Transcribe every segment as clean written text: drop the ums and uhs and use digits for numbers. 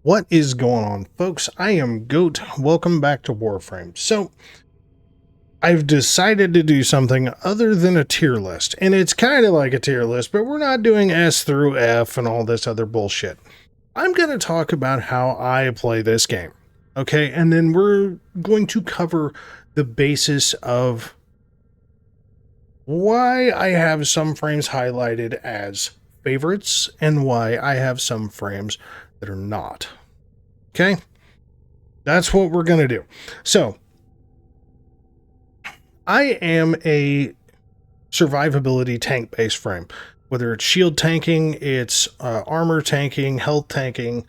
What is going on, folks? I am Goat. Welcome back to Warframe. So, I've decided to do something other than a tier list, and it's kind of like a tier list, but we're not doing S through F and all this other bullshit. I'm going to talk about how I play this game, okay? And then we're going to cover the basis of why I have some frames highlighted as favorites and why I have some frames that are not. Okay? That's what we're going to do. So, I am a survivability tank-based frame. Whether it's shield tanking, it's armor tanking, health tanking.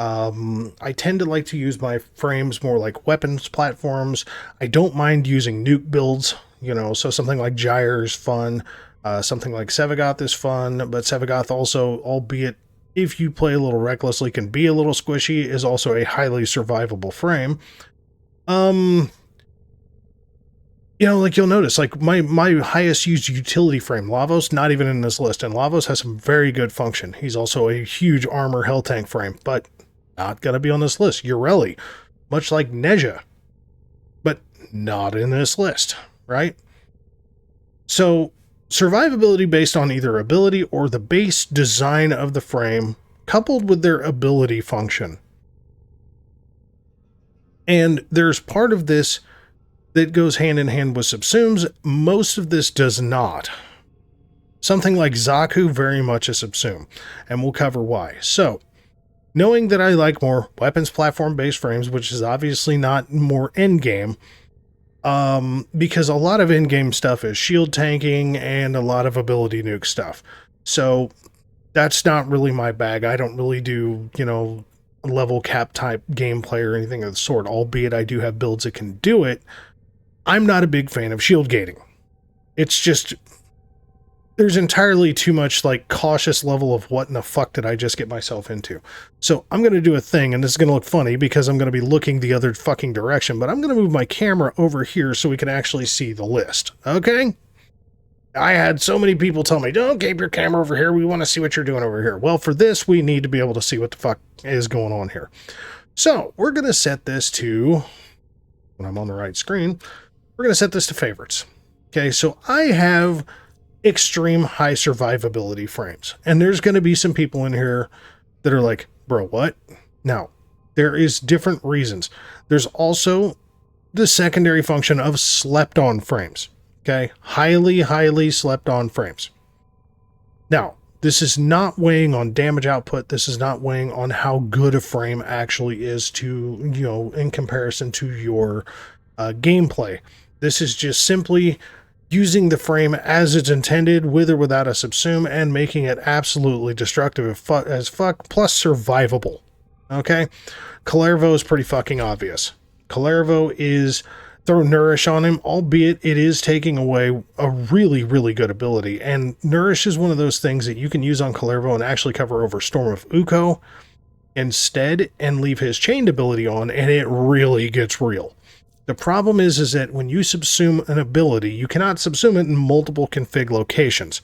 I tend to like to use my frames more like weapons platforms. I don't mind using nuke builds, so something like Gyre is fun. Something like Sagoth is fun, but Sagoth also, albeit if you play a little recklessly, can be a little squishy, is also a highly survivable frame. Like you'll notice, like my highest used utility frame, Lavos, not even in this list, and Lavos has some very good function. He's also a huge armor hell tank frame, but not gonna be on this list. Ureli, much like Neja, but not in this list, right? So, survivability based on either ability or the base design of the frame, coupled with their ability function. And there's part of this that goes hand in hand with subsumes. Most of this does not. Something like Zaku, very much a subsume, and we'll cover why. So, knowing that I like more weapons platform-based frames, which is obviously not more endgame, because a lot of in-game stuff is shield tanking and a lot of ability nuke stuff. So that's not really my bag. I don't really do, level cap type gameplay or anything of the sort, albeit I do have builds that can do it. I'm not a big fan of shield gating. It's just, there's entirely too much cautious level of what in the fuck did I just get myself into. So I'm going to do a thing, and this is going to look funny because I'm going to be looking the other fucking direction, but I'm going to move my camera over here so we can actually see the list. Okay? I had so many people tell me, don't keep your camera over here. We want to see what you're doing over here. Well, for this, we need to be able to see what the fuck is going on here. So we're going to set this to, when I'm on the right screen, we're going to set this to favorites. Okay, so I have extreme high survivability frames. And there's going to be some people in here that are like, bro, what? Now, there is different reasons. There's also the secondary function of slept on frames. Okay, highly slept on frames. Now, this is not weighing on damage output. This is not weighing on how good a frame actually is to, in comparison to your gameplay. This is just simply using the frame as it's intended, with or without a subsume, and making it absolutely destructive as fuck, plus survivable. Okay? Karvo is pretty fucking obvious. Karvo is throw Nourish on him, albeit it is taking away a really, really good ability. And Nourish is one of those things that you can use on Karvo and actually cover over Storm of Uko instead and leave his chained ability on, and it really gets real. The problem is that when you subsume an ability, you cannot subsume it in multiple config locations.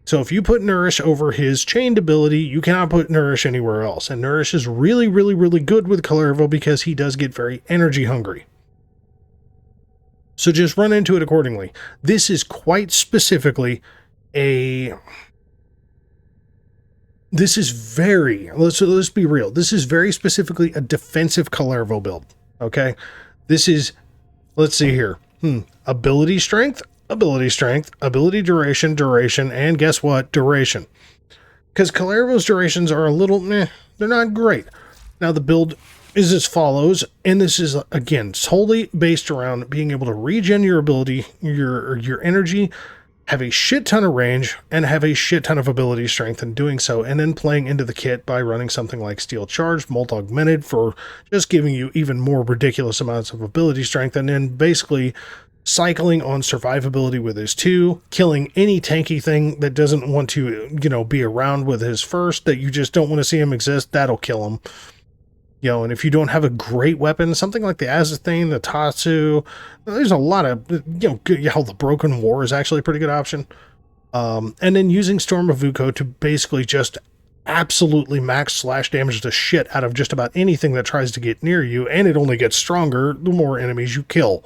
So if you put Nourish over his chained ability, you cannot put Nourish anywhere else. And Nourish is really, really, really good with Karvo because he does get very energy hungry. So just run into it accordingly. This is quite specifically let's be real. This is very specifically a defensive Karvo build. Okay? This is, let's see here. Ability strength, ability duration, and guess what? Duration. Because Karvo's durations are a little they're not great. Now the build is as follows, and this is again solely based around being able to regen your ability, your energy, have a shit ton of range, and have a shit ton of ability strength in doing so, and then playing into the kit by running something like Steel Charged, Molt Augmented for just giving you even more ridiculous amounts of ability strength, and then basically cycling on survivability with his 2, killing any tanky thing that doesn't want to, be around with his first, that you just don't want to see him exist, that'll kill him. And if you don't have a great weapon, something like the Azathane, the Tatsu, there's a lot of, the Broken War is actually a pretty good option. And then using Storm of Uko to basically just absolutely max slash damage the shit out of just about anything that tries to get near you, and it only gets stronger the more enemies you kill.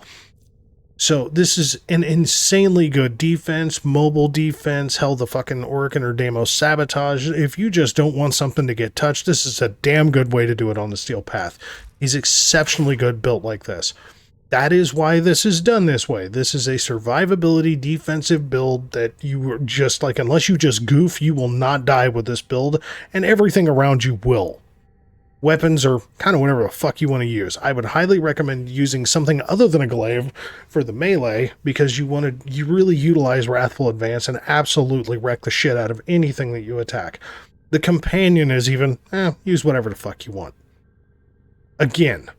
So this is an insanely good defense, mobile defense, hell, the fucking Orkin or Deimos sabotage. If you just don't want something to get touched, this is a damn good way to do it on the Steel Path. He's exceptionally good built like this. That is why this is done this way. This is a survivability defensive build that you are just like, unless you just goof, you will not die with this build, and everything around you will. Weapons are kind of whatever the fuck you want to use. I would highly recommend using something other than a glaive for the melee, because you really utilize Wrathful Advance and absolutely wreck the shit out of anything that you attack. The companion is even, use whatever the fuck you want. Again,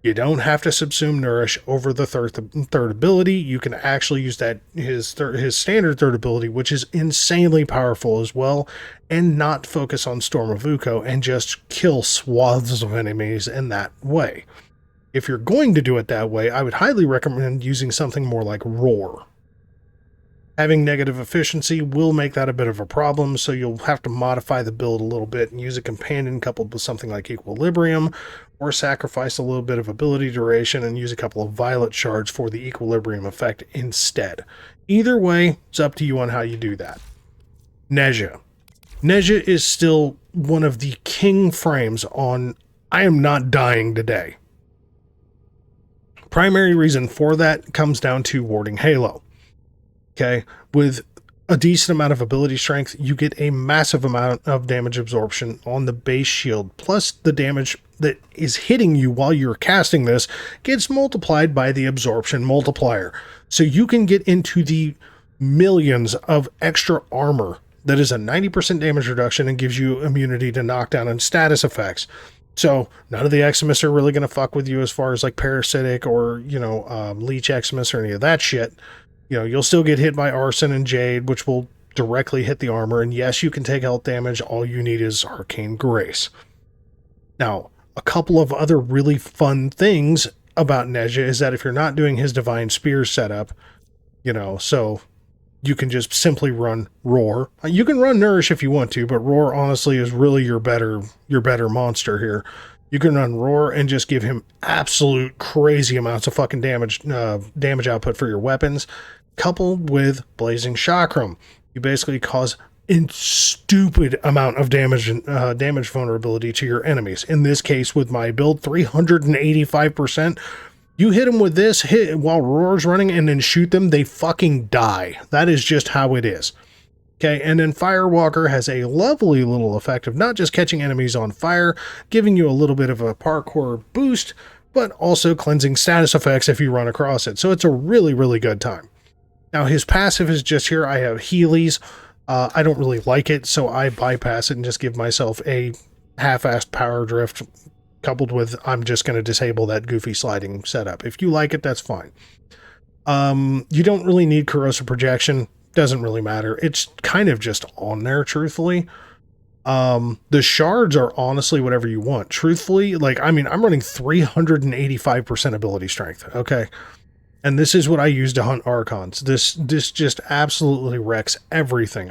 you don't have to subsume Nourish over the third ability. You can actually use that his standard third ability, which is insanely powerful as well, and not focus on Storm of Ukko and just kill swaths of enemies in that way. If you're going to do it that way, I would highly recommend using something more like Roar. Having negative efficiency will make that a bit of a problem, so you'll have to modify the build a little bit and use a companion coupled with something like Equilibrium, or sacrifice a little bit of ability duration and use a couple of Violet Shards for the Equilibrium effect instead. Either way, it's up to you on how you do that. Neja. Neja is still one of the king frames on I Am Not Dying Today. Primary reason for that comes down to Warding Halo. Okay, with a decent amount of ability strength, you get a massive amount of damage absorption on the base shield, plus the damage that is hitting you while you're casting this gets multiplied by the absorption multiplier. So you can get into the millions of extra armor that is a 90% damage reduction and gives you immunity to knockdown and status effects. So none of the Eximus are really going to fuck with you as far as like parasitic or, leech Eximus or any of that shit. You'll still get hit by Arson and Jade, which will directly hit the armor. And yes, you can take health damage. All you need is Arcane Grace. Now, a couple of other really fun things about Neja is that if you're not doing his Divine Spear setup, so you can just simply run Roar. You can run Nourish if you want to, but Roar honestly is really your better monster here. You can run Roar and just give him absolute crazy amounts of fucking damage output for your weapons, coupled with Blazing Chakram. You basically cause a stupid amount of damage vulnerability to your enemies. In this case, with my build, 385%. You hit them with this, hit while Roar's running, and then shoot them, they fucking die. That is just how it is. Okay, and then Firewalker has a lovely little effect of not just catching enemies on fire, giving you a little bit of a parkour boost, but also cleansing status effects if you run across it. So it's a really, really good time. Now his passive is just here. I have Heelys. I don't really like it, so I bypass it and just give myself a half-assed power drift coupled with I'm just going to disable that goofy sliding setup. If you like it, that's fine. You don't really need corrosive projection. Doesn't really matter. It's kind of just on there, truthfully. The shards are honestly whatever you want. Truthfully, I'm running 385% ability strength. Okay. And this is what I use to hunt Archons. This just absolutely wrecks everything.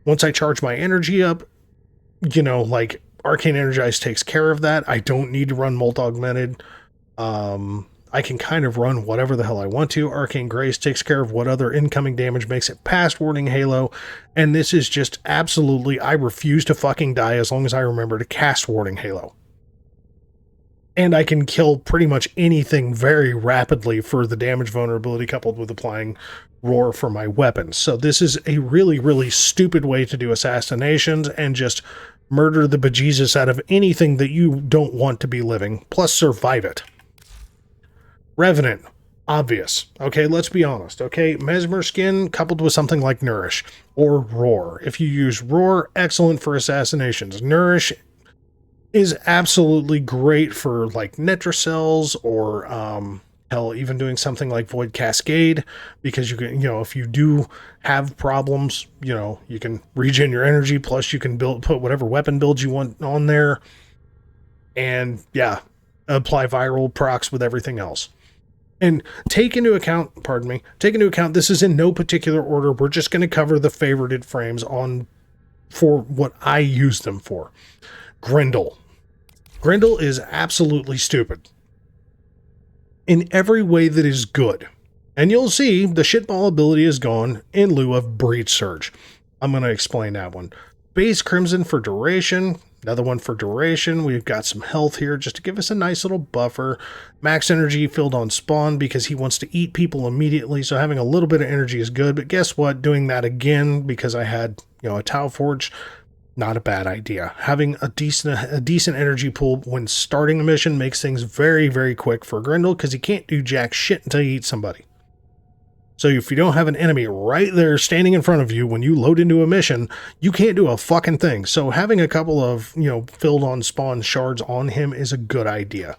Once I charge my energy up, Arcane Energize takes care of that. I don't need to run Molt Augmented. I can kind of run whatever the hell I want to. Arcane Grace takes care of what other incoming damage makes it past Warding Halo. And this is just absolutely, I refuse to fucking die as long as I remember to cast Warding Halo. And I can kill pretty much anything very rapidly for the damage vulnerability coupled with applying Roar for my weapons. So this is a really, really stupid way to do assassinations and just murder the bejesus out of anything that you don't want to be living, plus survive it. Revenant, obvious. Okay, let's be honest. Okay, Mesmer Skin coupled with something like Nourish or Roar. If you use Roar, excellent for assassinations. Nourish is absolutely great for like Netracells or hell, even doing something like Void Cascade, because you can, if you do have problems, you can regen your energy, plus you can put whatever weapon build you want on there, and yeah, apply viral procs with everything else. And take into account, this is in no particular order. We're just going to cover the favorited frames on for what I use them for. Grindle. Grindle is absolutely stupid in every way that is good. And you'll see the shitball ability is gone in lieu of Breach Surge. I'm going to explain that one. Base Crimson for duration. Another one for duration. We've got some health here just to give us a nice little buffer. Max energy filled on spawn because he wants to eat people immediately. So having a little bit of energy is good. But guess what? Doing that again because I had, a Tau Forge, not a bad idea. Having a decent energy pool when starting a mission makes things very, very quick for Grindle because he can't do jack shit until you eat somebody. So if you don't have an enemy right there standing in front of you when you load into a mission, you can't do a fucking thing. So having a couple of, filled on spawn shards on him is a good idea.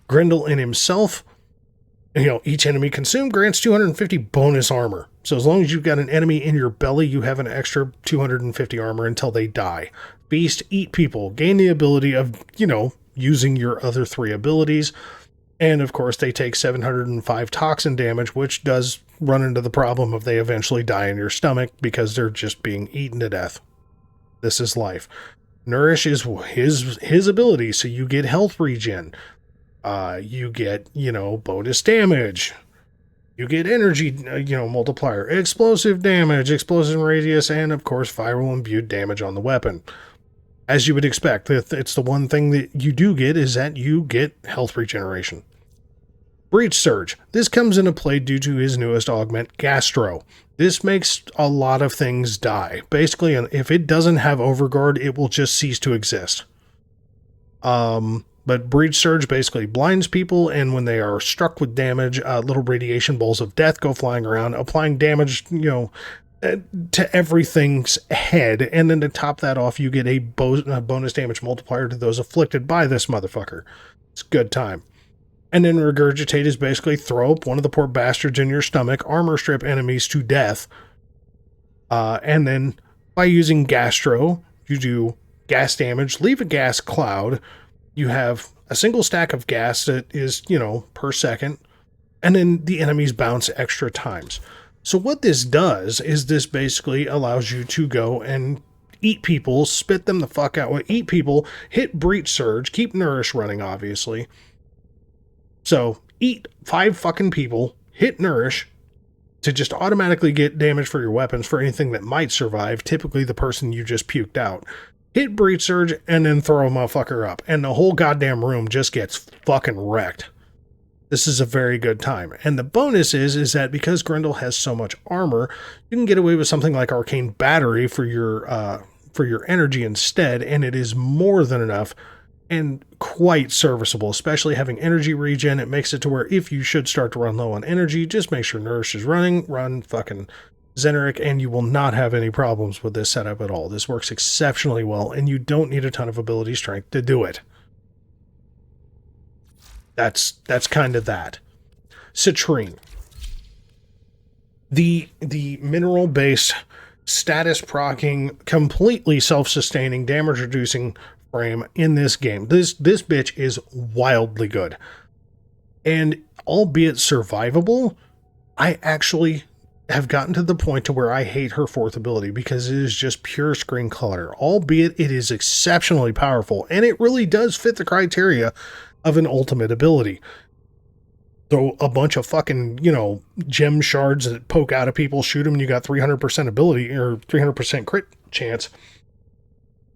Grindle in himself, each enemy consumed grants 250 bonus armor. So as long as you've got an enemy in your belly, you have an extra 250 armor until they die. Beast, eat people, gain the ability of, using your other 3 abilities. And of course, they take 705 toxin damage, which does run into the problem of they eventually die in your stomach because they're just being eaten to death. This is life. Nourish is his ability, so you get health regen. You get, bonus damage. You get energy, multiplier, explosive damage, explosive radius, and of course, viral imbued damage on the weapon. As you would expect, it's the one thing that you do get is that you get health regeneration. Breach Surge. This comes into play due to his newest augment, Gastro. This makes a lot of things die. Basically, if it doesn't have Overguard, it will just cease to exist. But Breach Surge basically blinds people, and when they are struck with damage, little radiation balls of death go flying around, applying damage, to everything's head. And then to top that off, you get a bonus damage multiplier to those afflicted by this motherfucker. It's a good time. And then Regurgitate is basically throw up one of the poor bastards in your stomach, armor strip enemies to death. And then by using Gastro, you do gas damage, leave a gas cloud. You have a single stack of gas that is, per second. And then the enemies bounce extra times. So what this does is this basically allows you to go and eat people, spit them the fuck out, eat people, hit Breach Surge, keep Nourish running, obviously. So eat 5 fucking people, hit Nourish to just automatically get damage for your weapons for anything that might survive, typically the person you just puked out. Hit Breach Surge and then throw a motherfucker up. And the whole goddamn room just gets fucking wrecked. This is a very good time. And the bonus is that because Grindle has so much armor, you can get away with something like Arcane Battery for your energy instead, and it is more than enough and quite serviceable, especially having energy regen. It makes it to where if you should start to run low on energy, just make sure Nourish is running, run fucking Zeneric, and you will not have any problems with this setup at all. This works exceptionally well, and you don't need a ton of ability strength to do it. That's kind of that. Citrine. The mineral-based, status-proccing, completely self-sustaining, damage-reducing frame in this game. This bitch is wildly good. And albeit survivable, I actually have gotten to the point to where I hate her 4th ability because it is just pure screen clutter. Albeit it is exceptionally powerful, and it really does fit the criteria of an ultimate ability. Throw a bunch of fucking, gem shards that poke out of people, shoot them, and you got 300% ability or 300% crit chance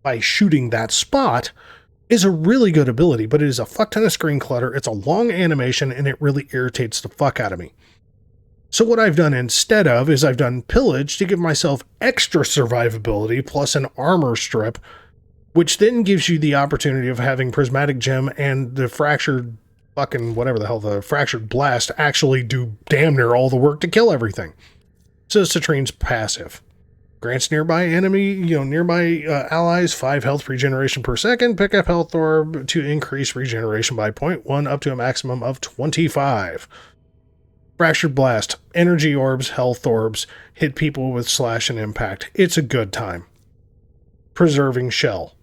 by shooting that spot is a really good ability, but it is a fuck ton of screen clutter. It's a long animation, and it really irritates the fuck out of me. So what I've done instead of is I've done Pillage to give myself extra survivability plus an armor strip, which then gives you the opportunity of having Prismatic Gem and the Fractured fucking whatever the hell, the Fractured Blast actually do damn near all the work to kill everything. So Citrine's passive. Grants nearby enemy, nearby allies 5 health regeneration per second. Pick up health orb to increase regeneration by 0.1 up to a maximum of 25. Fractured Blast, energy orbs, health orbs, hit people with slash and impact. It's a good time. Preserving Shell.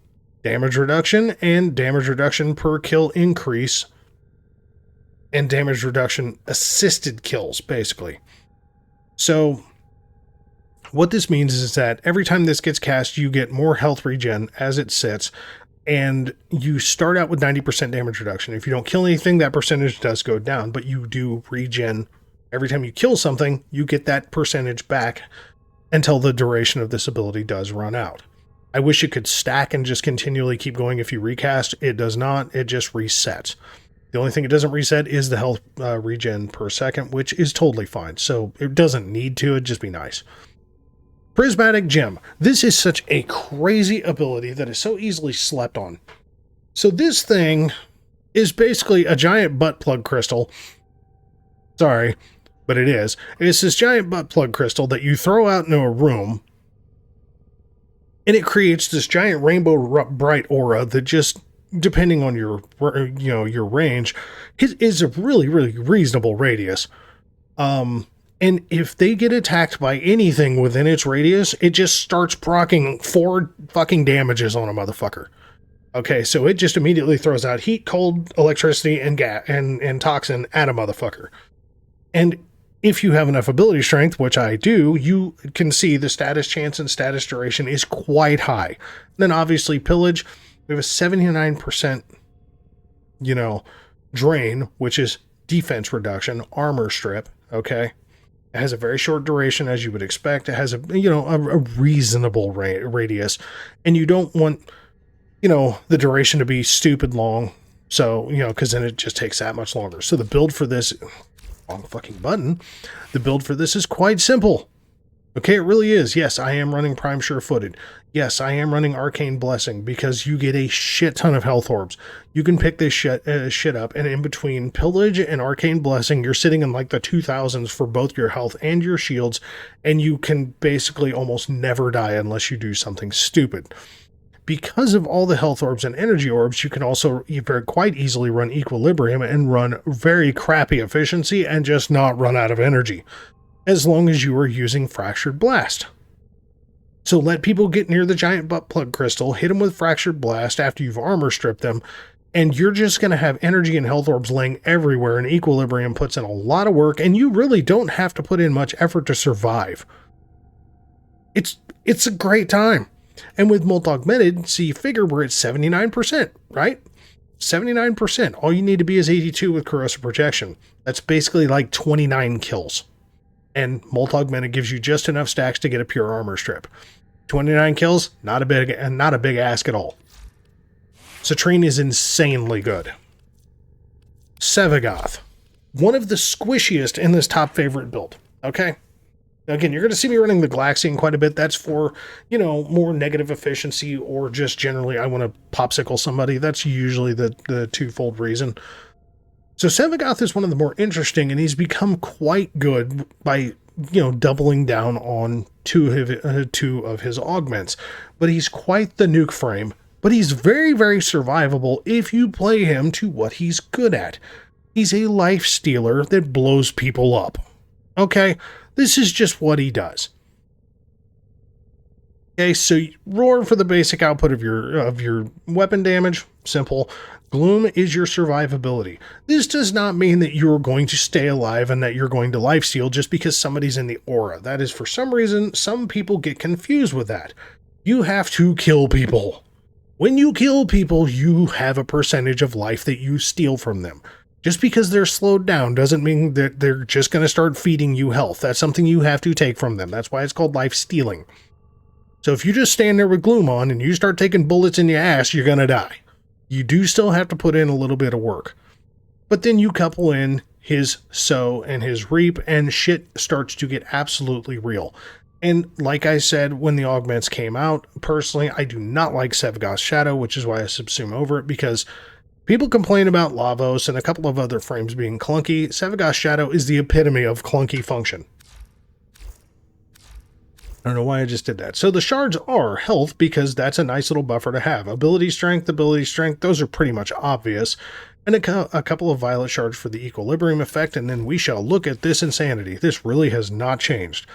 Damage reduction and damage reduction per kill increase. And damage reduction assisted kills, basically. So What this means is that every time this gets cast, you get more health regen as it sits, and you start out with 90% damage reduction. If you don't kill anything, that percentage does go down, but you do regen. Every time you kill something, you get that percentage back until the duration of this ability does run out. I wish it could stack and just continually keep going if you recast. It does not. It just resets. The only thing it doesn't reset is the health regen per second, which is totally fine. So it doesn't need to. It'd just be nice. Prismatic Gem. This is such a crazy ability that is so easily slept on. So this thing is basically a giant butt plug crystal. Sorry, but it is. It's this giant butt plug crystal that you throw out into a room, and it creates this giant rainbow bright aura that just, depending on your range, is a really, really reasonable radius. And if they get attacked by anything within its radius, it just starts proccing 4 fucking damages on a motherfucker. Okay, so it just immediately throws out heat, cold, electricity, and gas and toxin at a motherfucker. And if you have enough ability strength, which I do, you can see the status chance and status duration is quite high. Then obviously pillage, we have a 79%, drain, which is defense reduction, armor strip, okay? It has a very short duration, as you would expect. It has a reasonable radius, and you don't want, the duration to be stupid long. So, because then it just takes that much longer. So the build for this, wrong fucking button. The build for this is quite simple. Okay, it really is. Yes, I am running Prime Sure-Footed. Yes, I am running Arcane Blessing because you get a shit ton of health orbs. You can pick this shit up, and in between Pillage and Arcane Blessing, you're sitting in like the 2000s for both your health and your shields, and you can basically almost never die unless you do something stupid. Because of all the health orbs and energy orbs, you can also quite easily run Equilibrium and run very crappy efficiency and just not run out of energy, as long as you are using Fractured Blast. So let people get near the giant butt plug crystal, hit them with Fractured Blast after you've armor stripped them, and you're just going to have energy and health orbs laying everywhere, and Equilibrium puts in a lot of work, and you really don't have to put in much effort to survive. It's a great time. And with Molt Augmented, see, figure we're at 79%, right? 79%. All you need to be is 82 with Corrosive Protection. That's basically like 29 kills. And Molt Augmented gives you just enough stacks to get a pure armor strip. 29 kills, not a big ask at all. Citrine is insanely good. Sagoth, one of the squishiest in this top favorite build. Okay. Again, you're going to see me running the Glaxian quite a bit. That's for, more negative efficiency, or just generally I want to popsicle somebody. That's usually the twofold reason. So Sagoth is one of the more interesting, and he's become quite good by, doubling down on two of his augments. But he's quite the nuke frame. But he's very, very survivable if you play him to what he's good at. He's a life stealer that blows people up. Okay? This is just what he does. Okay, so roar for the basic output of your weapon damage. Simple. Gloom is your survivability. This does not mean that you're going to stay alive and that you're going to lifesteal just because somebody's in the aura. That is, for some reason, some people get confused with that. You have to kill people. When you kill people, you have a percentage of life that you steal from them. Just because they're slowed down doesn't mean that they're just going to start feeding you health. That's something you have to take from them. That's why it's called life stealing. So if you just stand there with Gloom on and you start taking bullets in your ass, you're going to die. You do still have to put in a little bit of work. But then you couple in his sow and his reap, and shit starts to get absolutely real. And like I said, when the augments came out, personally, I do not like Sagoth's Shadow, which is why I subsume over it, because people complain about Lavos and a couple of other frames being clunky. Sagoth's Shadow is the epitome of clunky function. I don't know why I just did that. So the shards are health because that's a nice little buffer to have. Ability strength, those are pretty much obvious. And a couple of violet shards for the equilibrium effect, and then we shall look at this insanity. This really has not changed.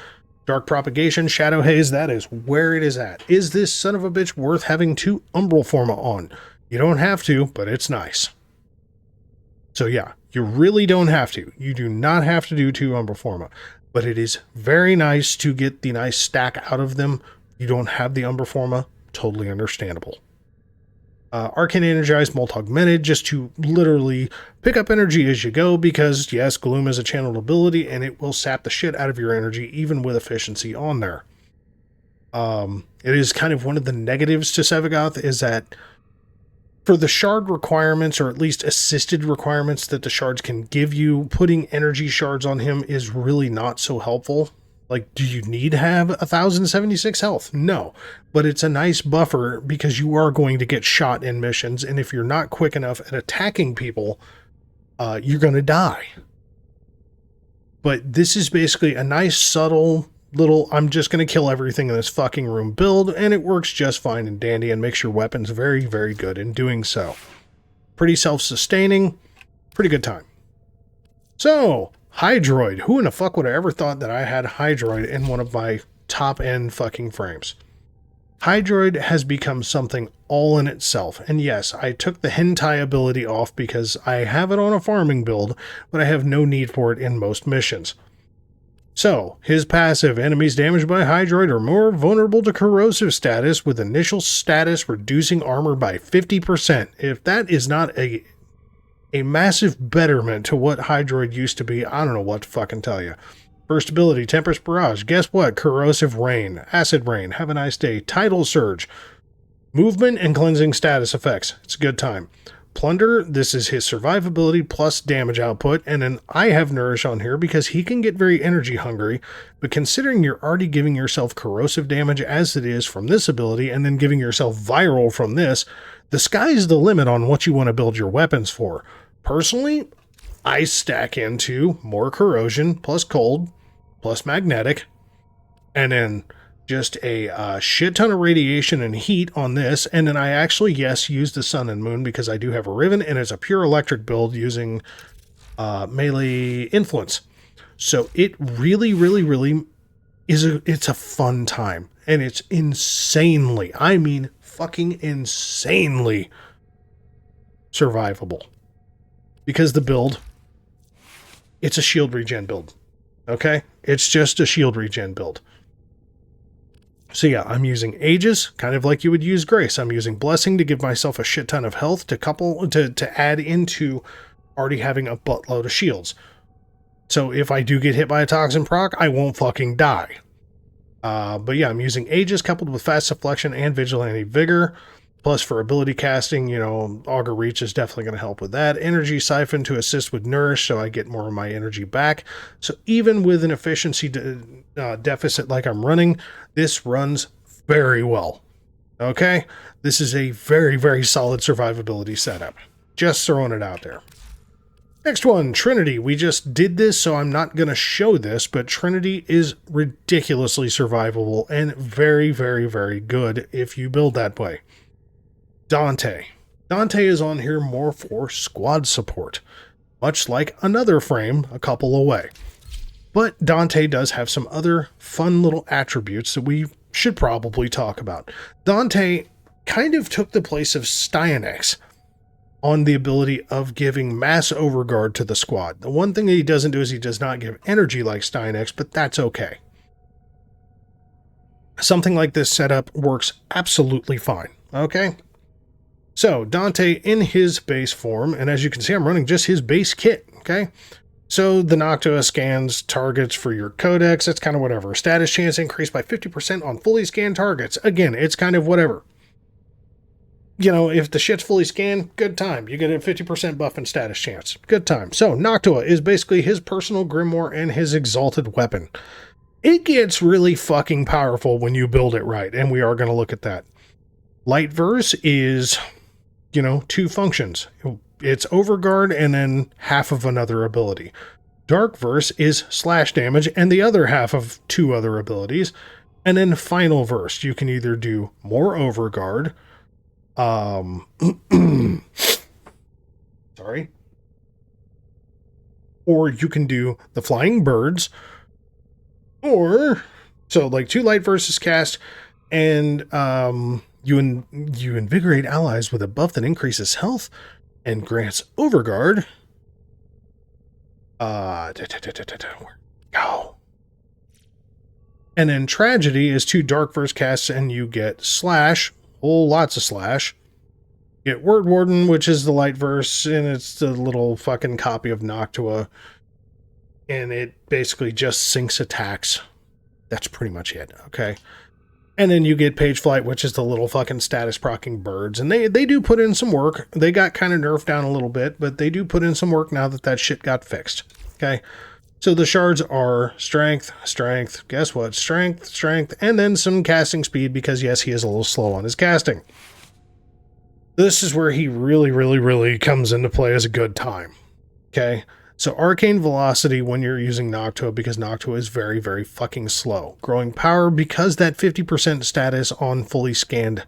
Dark Propagation, Shadow Haze, that is where it is at. Is this son of a bitch worth having 2 Umbral Forma on? You don't have to, but it's nice. So yeah, you really don't have to. You do not have to do 2 Umbral Forma. but it is very nice to get the nice stack out of them. You don't have the Umbra Forma, totally understandable. Arcane Energized, Molt Augmented, just to literally pick up energy as you go, because yes, Gloom is a channeled ability and it will sap the shit out of your energy even with efficiency on there. It is kind of one of the negatives to Sagoth is that for the shard requirements, or at least assisted requirements that the shards can give you, putting energy shards on him is really not so helpful. Like, do you need to have 1076 health? No, but it's a nice buffer because you are going to get shot in missions, and if you're not quick enough at attacking people, you're going to die. But this is basically a nice, subtle little, I'm just going to kill everything in this fucking room build, and it works just fine and dandy and makes your weapons very, very good in doing so. Pretty self-sustaining, pretty good time. So, Hydroid. Who in the fuck would have ever thought that I had Hydroid in one of my top-end fucking frames? Hydroid has become something all in itself, and yes, I took the hentai ability off because I have it on a farming build, but I have no need for it in most missions. So, his passive, enemies damaged by Hydroid are more vulnerable to corrosive status, with initial status reducing armor by 50%. If that is not a massive betterment to what Hydroid used to be, I don't know what to fucking tell you. First ability, Tempest Barrage. Guess what? Corrosive Rain. Acid Rain. Have a nice day. Tidal Surge. Movement and cleansing status effects. It's a good time. Plunder, this is his survivability plus damage output, and then I have Nourish on here because he can get very energy hungry, but considering you're already giving yourself corrosive damage as it is from this ability, and then giving yourself viral from this, the sky's the limit on what you want to build your weapons for. Personally, I stack into more corrosion plus cold plus magnetic, and then just a shit ton of radiation and heat on this, and then I actually, yes, use the sun and moon because I do have a Riven, and it's a pure electric build using melee influence. So it really, really, really is it's a fun time, and it's insanely, I mean fucking insanely survivable. Because the build, it's a shield regen build. Okay? It's just a shield regen build. So yeah, I'm using Aegis, kind of like you would use Grace. I'm using Blessing to give myself a shit ton of health to add into already having a buttload of shields. So if I do get hit by a Toxin proc, I won't fucking die. But yeah, I'm using Aegis coupled with Fast Deflection and Vigilante Vigor. Plus for ability casting, you know, Augur Reach is definitely going to help with that. Energy Siphon to assist with Nourish, so I get more of my energy back. So even with an efficiency deficit like I'm running, this runs very well. Okay? This is a very, very solid survivability setup. Just throwing it out there. Next one, Trinity. We just did this, so I'm not going to show this, but Trinity is ridiculously survivable and very, very, very good if you build that way. Dante. Dante is on here more for squad support, much like another frame a couple away. But Dante does have some other fun little attributes that we should probably talk about. Dante kind of took the place of Styanax on the ability of giving mass overguard to the squad. The one thing that he doesn't do is he does not give energy like Styanax, but that's okay. Something like this setup works absolutely fine, okay? So, Dante in his base form, and as you can see, I'm running just his base kit, okay? So, the Noctua scans targets for your codex, that's kind of whatever. Status chance increased by 50% on fully scanned targets. Again, it's kind of whatever. You know, if the shit's fully scanned, good time. You get a 50% buff in status chance. Good time. So, Noctua is basically his personal grimoire and his exalted weapon. It gets really fucking powerful when you build it right, and we are going to look at that. Light Verse is, you know, two functions. It's overguard and then half of another ability. Dark Verse is slash damage and the other half of two other abilities. And then Final Verse, you can either do more overguard, sorry, or you can do the Flying Birds, or, so like 2 Light Verses cast, and you invigorate allies with a buff that increases health and grants overguard. Where go? And then Tragedy is 2 dark verse casts and you get Slash, whole lots of Slash. You get Word Warden, which is the light verse, and it's the little fucking copy of Noctua. And it basically just sinks attacks. That's pretty much it, okay? And then you get Page Flight, which is the little fucking status procking birds. And they do put in some work. They got kind of nerfed down a little bit, but they do put in some work now that shit got fixed. Okay? So the shards are strength, strength, guess what? Strength, strength, and then some casting speed because, yes, he is a little slow on his casting. This is where he really comes into play as a good time. Okay? So Arcane Velocity when you're using Noctua, because Noctua is very fucking slow. Growing Power, because that 50% status on fully scanned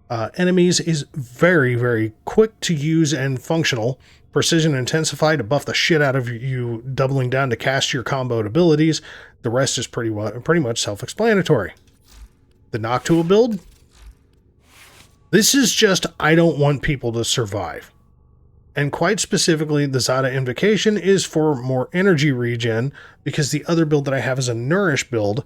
enemies is very quick to use and functional. Precision Intensify to buff the shit out of you, doubling down to cast your comboed abilities. The rest is pretty much self-explanatory. The Noctua build? This is just, I don't want people to survive. And quite specifically, the Zada Invocation is for more energy regen, because the other build that I have is a Nourish build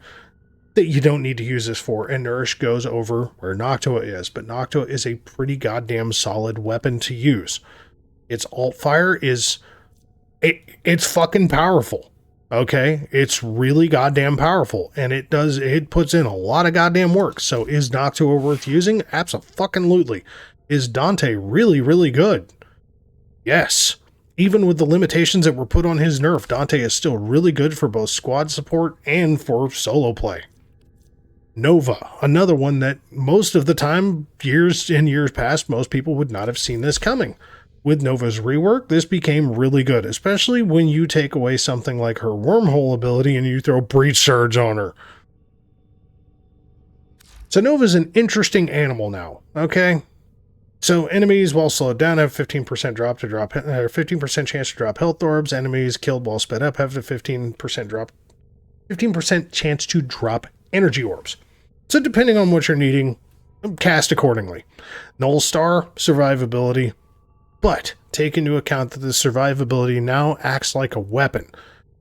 that you don't need to use this for, and Nourish goes over where Noctua is. But Noctua is a pretty goddamn solid weapon to use. Its alt fire is... It's fucking powerful. Okay? It's really goddamn powerful. And it puts in a lot of goddamn work. So is Noctua worth using? Abso-fucking-lutely. Is Dante really good? Yes. Even with the limitations that were put on his nerf, Dante is still really good for both squad support and for solo play. Nova, another one that most of the time, years past, most people would not have seen this coming. With Nova's rework, this became really good, especially when you take away something like her wormhole ability and you throw Breach Surge on her. So Nova's an interesting animal now, okay? So enemies, while slowed down, have 15% 15% chance to drop health orbs. Enemies killed while sped up have a 15% chance to drop energy orbs. So depending on what you're needing, cast accordingly. Null Star, survivability, but take into account that the survivability now acts like a weapon.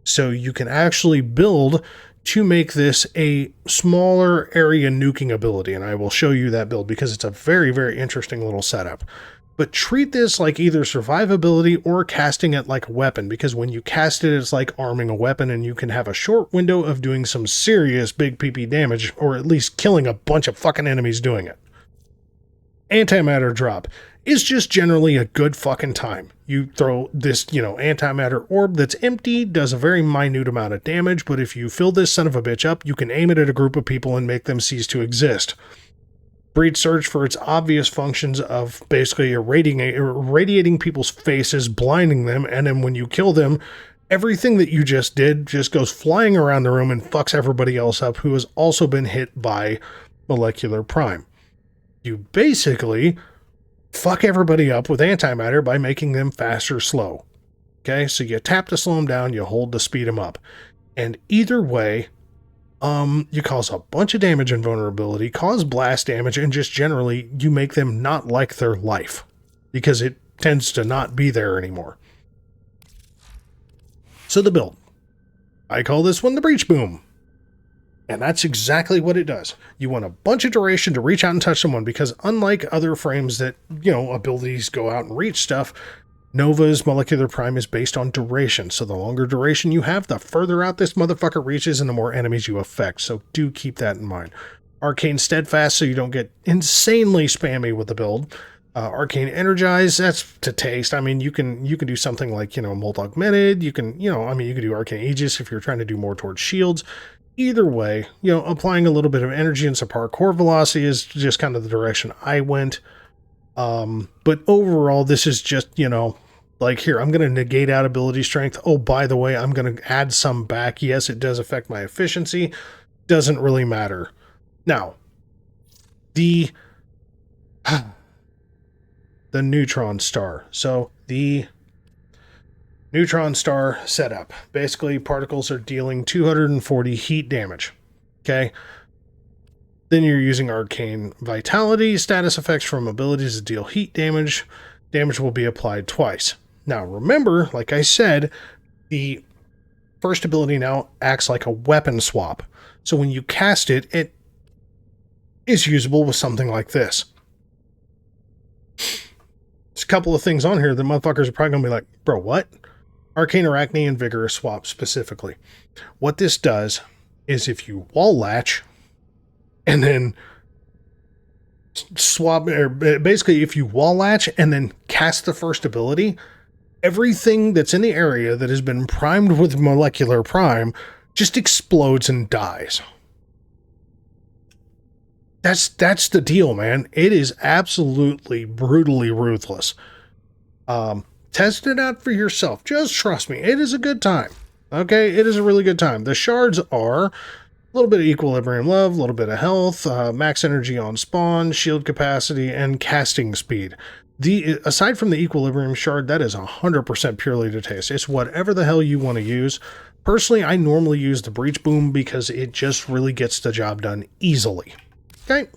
So you can actually build to make this a smaller area nuking ability, and I will show you that build because it's a very interesting little setup. But treat this like either survivability or casting it like a weapon, because when you cast it, it's like arming a weapon, and you can have a short window of doing some serious big PP damage, or at least killing a bunch of fucking enemies doing it. Antimatter drop is just generally a good fucking time. You throw this, antimatter orb that's empty, does a very minute amount of damage, but if you fill this son of a bitch up, you can aim it at a group of people and make them cease to exist. Breach Surge for its obvious functions of basically irradiating people's faces, blinding them, and then when you kill them, everything that you just did just goes flying around the room and fucks everybody else up who has also been hit by Molecular Prime. You basically fuck everybody up with antimatter by making them fast or slow. Okay, so you tap to slow them down, you hold to speed them up. And either way, you cause a bunch of damage and vulnerability, cause blast damage, and just generally you make them not like their life, because it tends to not be there anymore. So the build. I call this one the Breach Boom. And that's exactly what it does. You want a bunch of duration to reach out and touch someone, because unlike other frames that, abilities go out and reach stuff, Nova's Molecular Prime is based on duration. So the longer duration you have, the further out this motherfucker reaches and the more enemies you affect. So do keep that in mind. Arcane Steadfast, so you don't get insanely spammy with the build. Arcane Energize, that's to taste. I mean, you can do something like, Molt Augmented. You can do Arcane Aegis if you're trying to do more towards shields. Either way, applying a little bit of energy and some parkour velocity is just kind of the direction I went. But overall, this is just, like here, I'm going to negate out ability strength. Oh, by the way, I'm going to add some back. Yes, it does affect my efficiency. Doesn't really matter. Now, the Neutron Star. So the Neutron Star setup. Basically, particles are dealing 240 heat damage. Okay? Then you're using Arcane Vitality. Status effects from abilities to deal heat damage. Damage will be applied twice. Now, remember, like I said, the First ability now acts like a weapon swap. So when you cast it, it is usable with something like this. There's a couple of things on here that motherfuckers are probably going to be like, bro, what? Arcane Arachne and Vigorous swap specifically. What this does is if you wall latch and then swap, or basically if you wall latch and then cast the first ability, everything that's in the area that has been primed with molecular prime just explodes and dies. That's the deal, man. It is absolutely brutally ruthless. Test it out for yourself. Just trust me. It is a good time. Okay? It is a really good time. The shards are a little bit of equilibrium love, a little bit of health, max energy on spawn, shield capacity, and casting speed. Aside from the equilibrium shard, that is 100% purely to taste. It's whatever the hell you want to use. Personally, I normally use the breach boom because it just really gets the job done easily. Okay.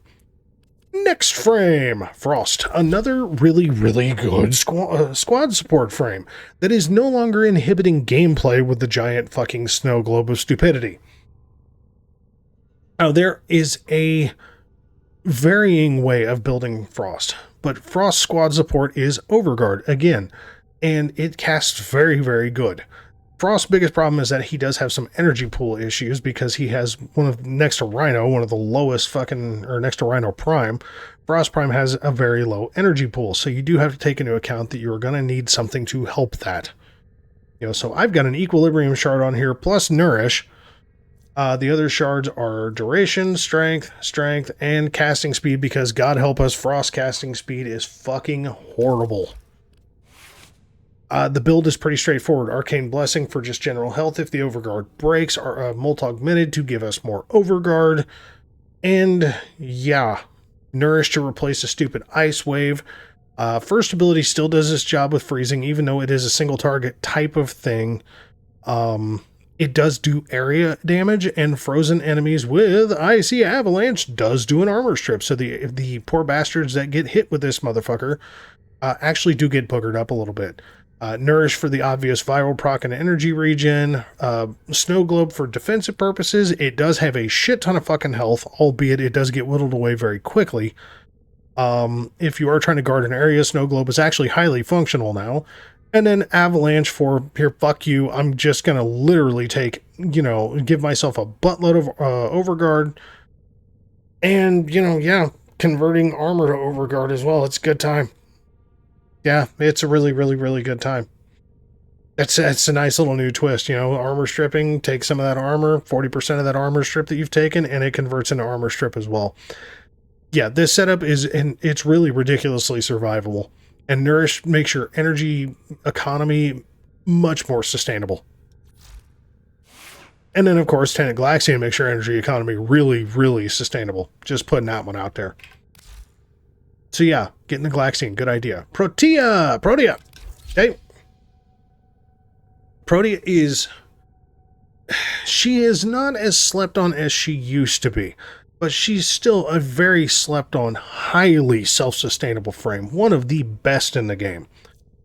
Next frame, Frost. Another really, really good squad support frame that is no longer inhibiting gameplay with the giant fucking snow globe of stupidity. Now, there is a varying way of building Frost, but Frost squad support is Overguard again, and it casts very, very good. Frost's biggest problem is that he does have some energy pool issues because he has next to Rhino, one of the lowest or next to Rhino Prime, Frost Prime has a very low energy pool. So you do have to take into account that you're going to need something to help that. So I've got an equilibrium shard on here plus nourish. The other shards are duration, strength, and casting speed because God help us, Frost casting speed is fucking horrible. The build is pretty straightforward. Arcane Blessing for just general health if the Overguard breaks. Molt Augmented to give us more Overguard. And yeah, Nourish to replace a stupid Ice Wave. First ability still does its job with freezing, even though it is a single target type of thing. It does do area damage, and frozen enemies with Icy Avalanche does do an armor strip. So the poor bastards that get hit with this motherfucker actually do get boogered up a little bit. Nourish for the obvious viral proc and energy regen. Snow Globe for defensive purposes. It does have a shit ton of fucking health, albeit it does get whittled away very quickly. If you are trying to guard an area, Snow Globe is actually highly functional now. And then Avalanche for, here, fuck you, I'm just going to literally take, give myself a buttload of Overguard. And, converting armor to Overguard as well. It's a good time. Yeah, it's a really, really, really good time. It's a nice little new twist, armor stripping, take some of that armor, 40% of that armor strip that you've taken, and it converts into armor strip as well. Yeah, this setup it's really ridiculously survivable. And Nourish makes your energy economy much more sustainable. And then, of course, Tenet Galaxian makes your energy economy really, really sustainable. Just putting that one out there. So yeah, getting the Galaxian, good idea. Prodia! Okay. Prodia she is not as slept on as she used to be, but she's still a very slept on, highly self-sustainable frame. One of the best in the game.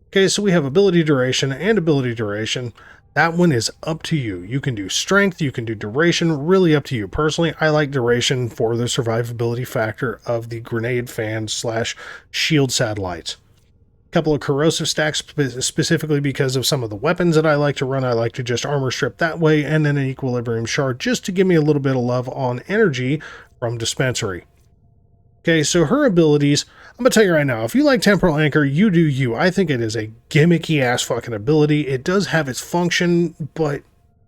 Okay, so we have ability duration and ability duration. That one is up to you. You can do strength, you can do duration, really up to you. Personally, I like duration for the survivability factor of the grenade fan / shield satellites. A couple of corrosive stacks specifically because of some of the weapons that I like to run. I like to just armor strip that way, and then an equilibrium shard just to give me a little bit of love on energy from dispensary. Okay, so her abilities, I'm going to tell you right now, if you like Temporal Anchor, you do you. I think it is a gimmicky ass fucking ability. It does have its function, but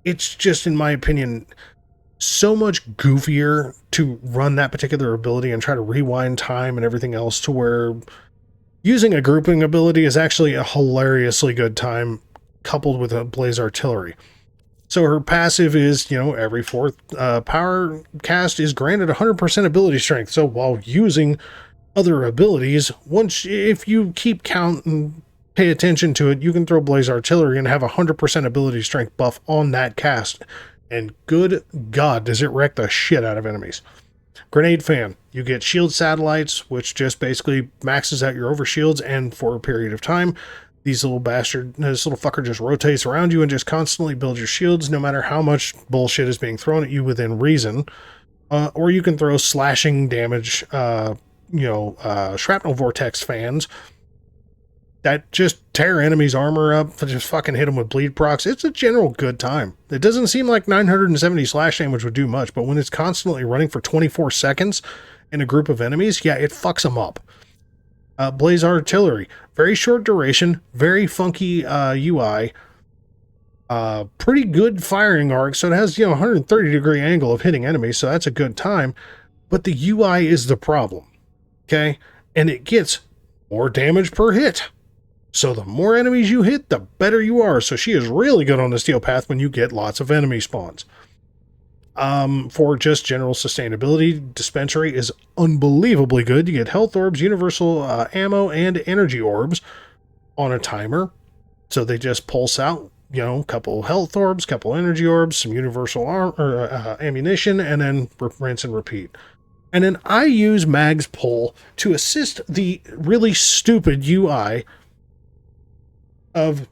it's just, in my opinion, so much goofier to run that particular ability and try to rewind time and everything else to where using a grouping ability is actually a hilariously good time coupled with a Blaze Artillery. So her passive is, every fourth power cast is granted 100% ability strength. So while using other abilities, if you keep count and pay attention to it, you can throw Blaze Artillery and have 100% ability strength buff on that cast. And good God, does it wreck the shit out of enemies. Grenade Fan, you get shield satellites, which just basically maxes out your overshields and for a period of time. This little fucker just rotates around you and just constantly builds your shields, no matter how much bullshit is being thrown at you within reason. Or you can throw slashing damage, shrapnel vortex fans that just tear enemies' armor up, just fucking hit them with bleed procs. It's a general good time. It doesn't seem like 970 slash damage would do much, but when it's constantly running for 24 seconds in a group of enemies, yeah, it fucks them up. Blaze Artillery, very short duration, very funky UI, pretty good firing arc, so it has 130-degree angle of hitting enemies, so that's a good time. But the UI is the problem, okay? And it gets more damage per hit. So the more enemies you hit, the better you are. So she is really good on the steel path when you get lots of enemy spawns. For just general sustainability, dispensary is unbelievably good. You get health orbs, universal ammo, and energy orbs on a timer. So they just pulse out, a couple health orbs, couple energy orbs, some universal ammunition, and then rinse and repeat. And then I use Mag's pull to assist the really stupid UI of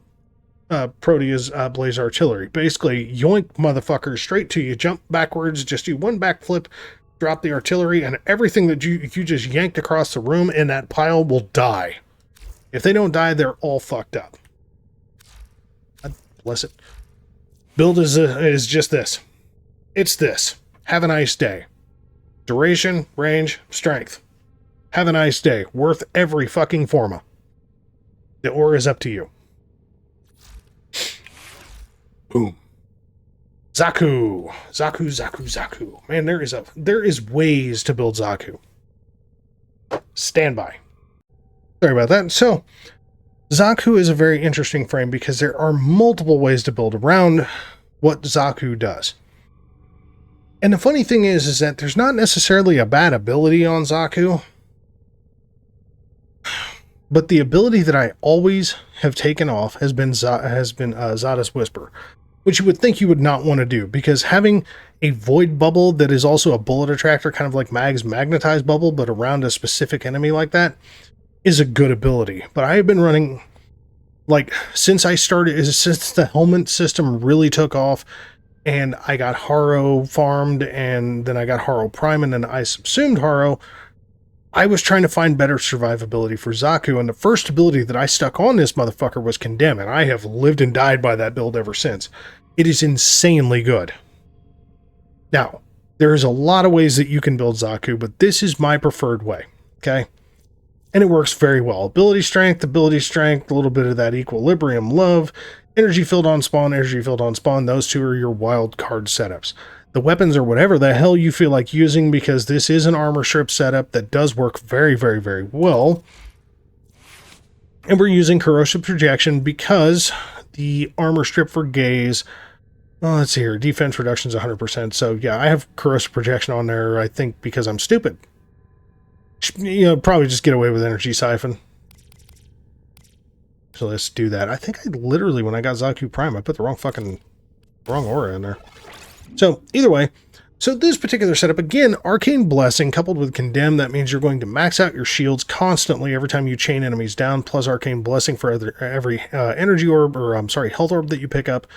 Prodia's Blaze Artillery. Basically, yoink motherfucker straight to you, jump backwards, just do one backflip, drop the artillery, and everything that you just yanked across the room in that pile will die. If they don't die, they're all fucked up. God bless it. Build is just this. It's this. Have a nice day. Duration, range, strength. Have a nice day. Worth every fucking forma. The ore is up to you. Boom. Zaku. Zaku. Man, there is ways to build Zaku. Stand by. Sorry about that. So, Zaku is a very interesting frame because there are multiple ways to build around what Zaku does. And the funny thing is that there's not necessarily a bad ability on Zaku, but the ability that I always have taken off has been Zada's Whisper, which you would think you would not want to do, because having a void bubble that is also a bullet attractor, kind of like Mag's magnetized bubble, but around a specific enemy like that, is a good ability. But I have been running, since the helmet system really took off, and I got Haro farmed, and then I got Haro Prime, and then I subsumed Haro, I was trying to find better survivability for Zaku, and the first ability that I stuck on this motherfucker was Condemn, and I have lived and died by that build ever since. It is insanely good. Now, there's a lot of ways that you can build Zaku, but this is my preferred way, okay? And it works very well. Ability strength, a little bit of that equilibrium love, energy filled on spawn, those two are your wild card setups. The weapons are whatever the hell you feel like using, because this is an armor strip setup that does work very, very, very well. And we're using corrosive projection because the armor strip for Gauze, let's see here, defense reduction is 100%. So yeah, I have corrosive projection on there, I think, because I'm stupid. Probably just get away with energy siphon. So let's do that. I think I literally, when I got Zaku Prime, I put the wrong aura in there. So, either way, so this particular setup, again, Arcane Blessing coupled with Condemn, that means you're going to max out your shields constantly every time you chain enemies down, plus Arcane Blessing for every energy orb, or health orb that you pick up.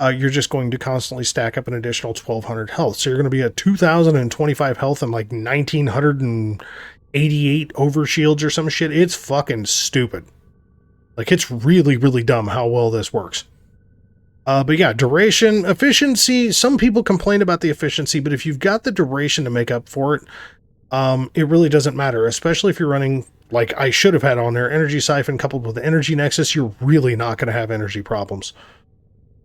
You're just going to constantly stack up an additional 1,200 health. So you're going to be at 2,025 health and 1,988 overshields or some shit. It's fucking stupid. It's really, really dumb how well this works. But yeah, duration, efficiency, some people complain about the efficiency, but if you've got the duration to make up for it, it really doesn't matter, especially if you're running, like I should have had on there, Energy Siphon coupled with the Energy Nexus, you're really not going to have energy problems.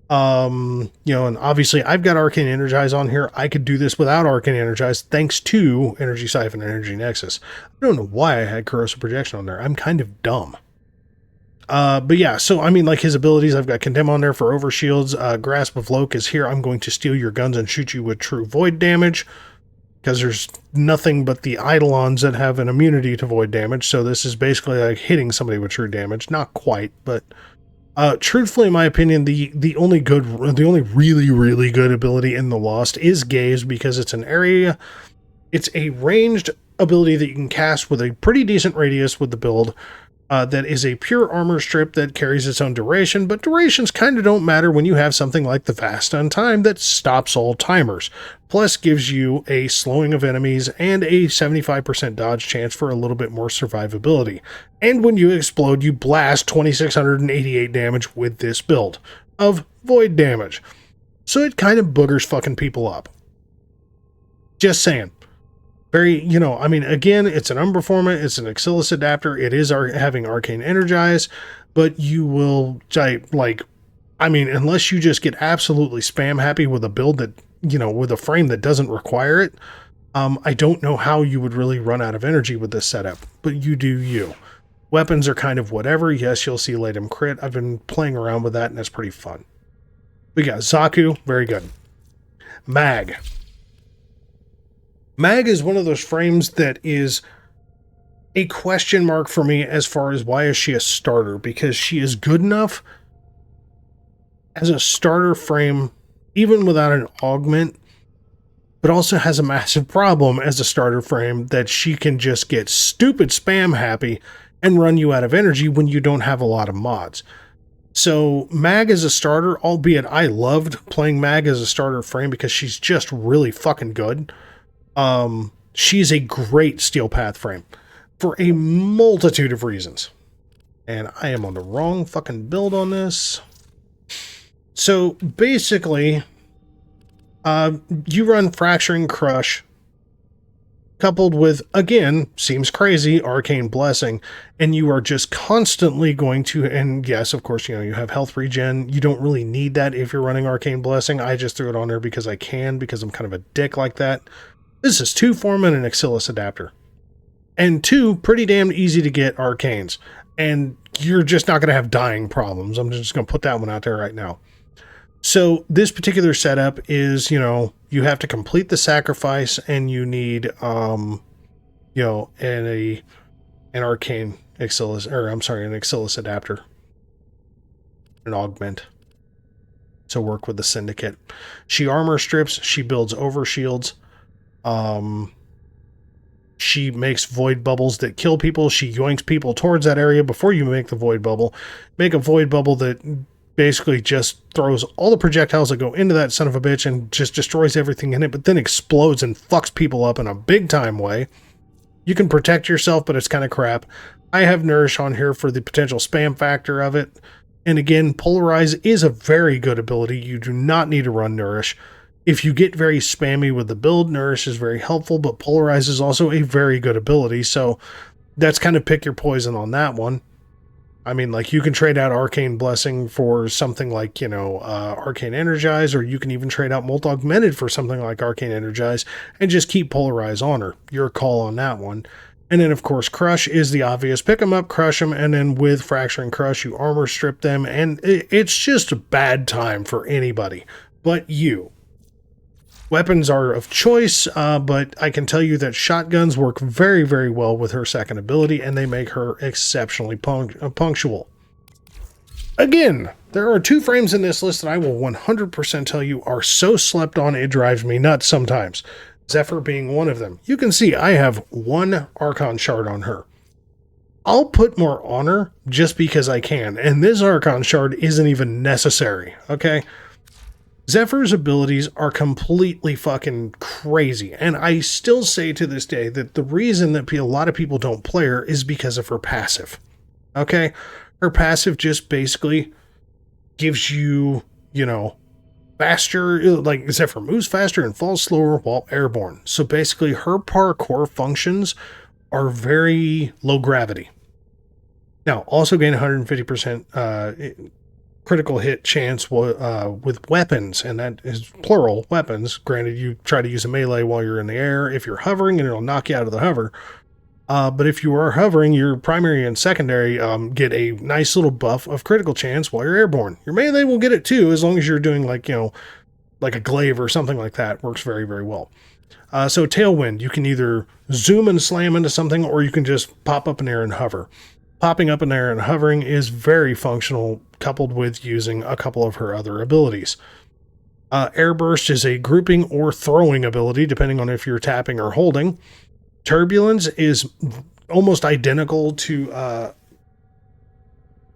And obviously I've got Arcane Energize on here. I could do this without Arcane Energize thanks to Energy Siphon and Energy Nexus. I don't know why I had Corrosive Projection on there. I'm kind of dumb. But yeah, so I mean, his abilities, I've got Condemn on there for overshields. Grasp of Loke is here. I'm going to steal your guns and shoot you with true void damage, because there's nothing but the Eidolons that have an immunity to void damage. So this is basically like hitting somebody with true damage. Not quite, but truthfully, in my opinion, the only really, really good ability in the Lost is Gauze, because it's an area, it's a ranged ability that you can cast with a pretty decent radius with the build. that is a pure armor strip that carries its own duration, but durations kind of don't matter when you have something like the Fast Untime that stops all timers, plus gives you a slowing of enemies and a 75% dodge chance for a little bit more survivability. And when you explode, you blast 2688 damage with this build of void damage. So it kind of boogers fucking people up. Just saying. Very, I mean, again, it's an Umbra format, it's an Exilus adapter, it is having Arcane Energize, but you will, unless you just get absolutely spam happy with a build that, with a frame that doesn't require it, I don't know how you would really run out of energy with this setup, but you do you. Weapons are kind of whatever. Yes, you'll see Latum Crit. I've been playing around with that, and it's pretty fun. We got Zaku, very good. Mag. Mag is one of those frames that is a question mark for me as far as why is she a starter, because she is good enough as a starter frame, even without an augment, but also has a massive problem as a starter frame that she can just get stupid spam happy and run you out of energy when you don't have a lot of mods. So Mag as a starter, albeit I loved playing Mag as a starter frame because she's just really fucking good. She's a great Steel Path frame for a multitude of reasons. And I am on the wrong fucking build on this. So basically, you run Fracturing Crush coupled with, again, seems crazy, Arcane Blessing, and you are just constantly going to, and yes, of course, you have health regen. You don't really need that if you're running Arcane Blessing. I just threw it on there because I can, because I'm kind of a dick like that. This is 2 form and an Exilus adapter. And 2 pretty damn easy to get arcanes. And you're just not going to have dying problems. I'm just going to put that one out there right now. So this particular setup is, you have to complete the sacrifice and you need, an arcane Exilus, an Exilus adapter. An augment. To work with the Syndicate. She armor strips, she builds overshields. She makes void bubbles that kill people. She yoinks people towards that area before you make the void bubble. Make a void bubble that basically just throws all the projectiles that go into that son of a bitch and just destroys everything in it, but then explodes and fucks people up in a big time way. You can protect yourself, but it's kind of crap. I have Nourish on here for the potential spam factor of it. And again, Polarize is a very good ability. You do not need to run Nourish. If you get very spammy with the build, Nourish is very helpful, but Polarize is also a very good ability, so that's kind of pick your poison on that one. I mean, you can trade out Arcane Blessing for something like, Arcane Energize, or you can even trade out Molt Augmented for something like Arcane Energize, and just keep Polarize on her. Your call on that one. And then, of course, Crush is the obvious. Pick them up, crush them, and then with Fracturing Crush, you armor strip them, and it's just a bad time for anybody but you. Weapons are of choice, but I can tell you that shotguns work very, very well with her second ability, and they make her exceptionally punctual. Again, there are 2 frames in this list that I will 100% tell you are so slept on it drives me nuts sometimes. Zephyr being one of them. You can see I have 1 Archon shard on her. I'll put more on her just because I can, and this Archon shard isn't even necessary, okay? Zephyr's abilities are completely fucking crazy, and I still say to this day that the reason that a lot of people don't play her is because of her passive. Okay? Her passive just basically gives you, faster, Zephyr moves faster and falls slower while airborne. So basically her parkour functions are very low gravity. Now, also gain 150% critical hit chance with weapons, and that is plural weapons. Granted, you try to use a melee while you're in the air if you're hovering, and it'll knock you out of the hover. But if you are hovering, your primary and secondary get a nice little buff of critical chance while you're airborne. Your melee will get it too, as long as you're doing like a glaive or something like that. Works very, very well. So Tailwind, you can either zoom and slam into something, or you can just pop up in air and hover. Popping up in air and hovering is very functional, coupled with using a couple of her other abilities. Airburst is a grouping or throwing ability, depending on if you're tapping or holding. Turbulence is almost identical to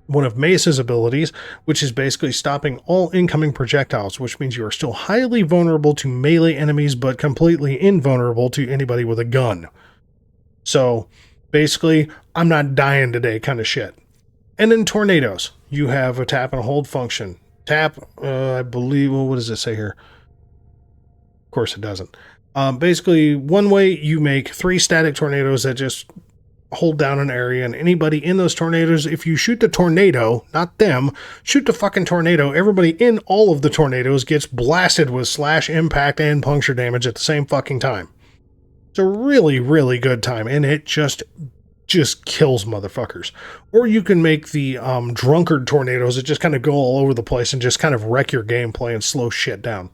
one of Mesa's abilities, which is basically stopping all incoming projectiles, which means you are still highly vulnerable to melee enemies, but completely invulnerable to anybody with a gun. So basically, I'm not dying today kind of shit. And then tornadoes. You have a tap and a hold function. Tap, I believe, well, what does it say here? Of course it doesn't. Basically, one way you make 3 static tornadoes that just hold down an area, and anybody in those tornadoes, if you shoot the tornado, not them, shoot the fucking tornado, everybody in all of the tornadoes gets blasted with slash, impact, and puncture damage at the same fucking time. It's a really, really good time, and it just kills motherfuckers. Or you can make the drunkard tornadoes that just kind of go all over the place and just kind of wreck your gameplay and slow shit down.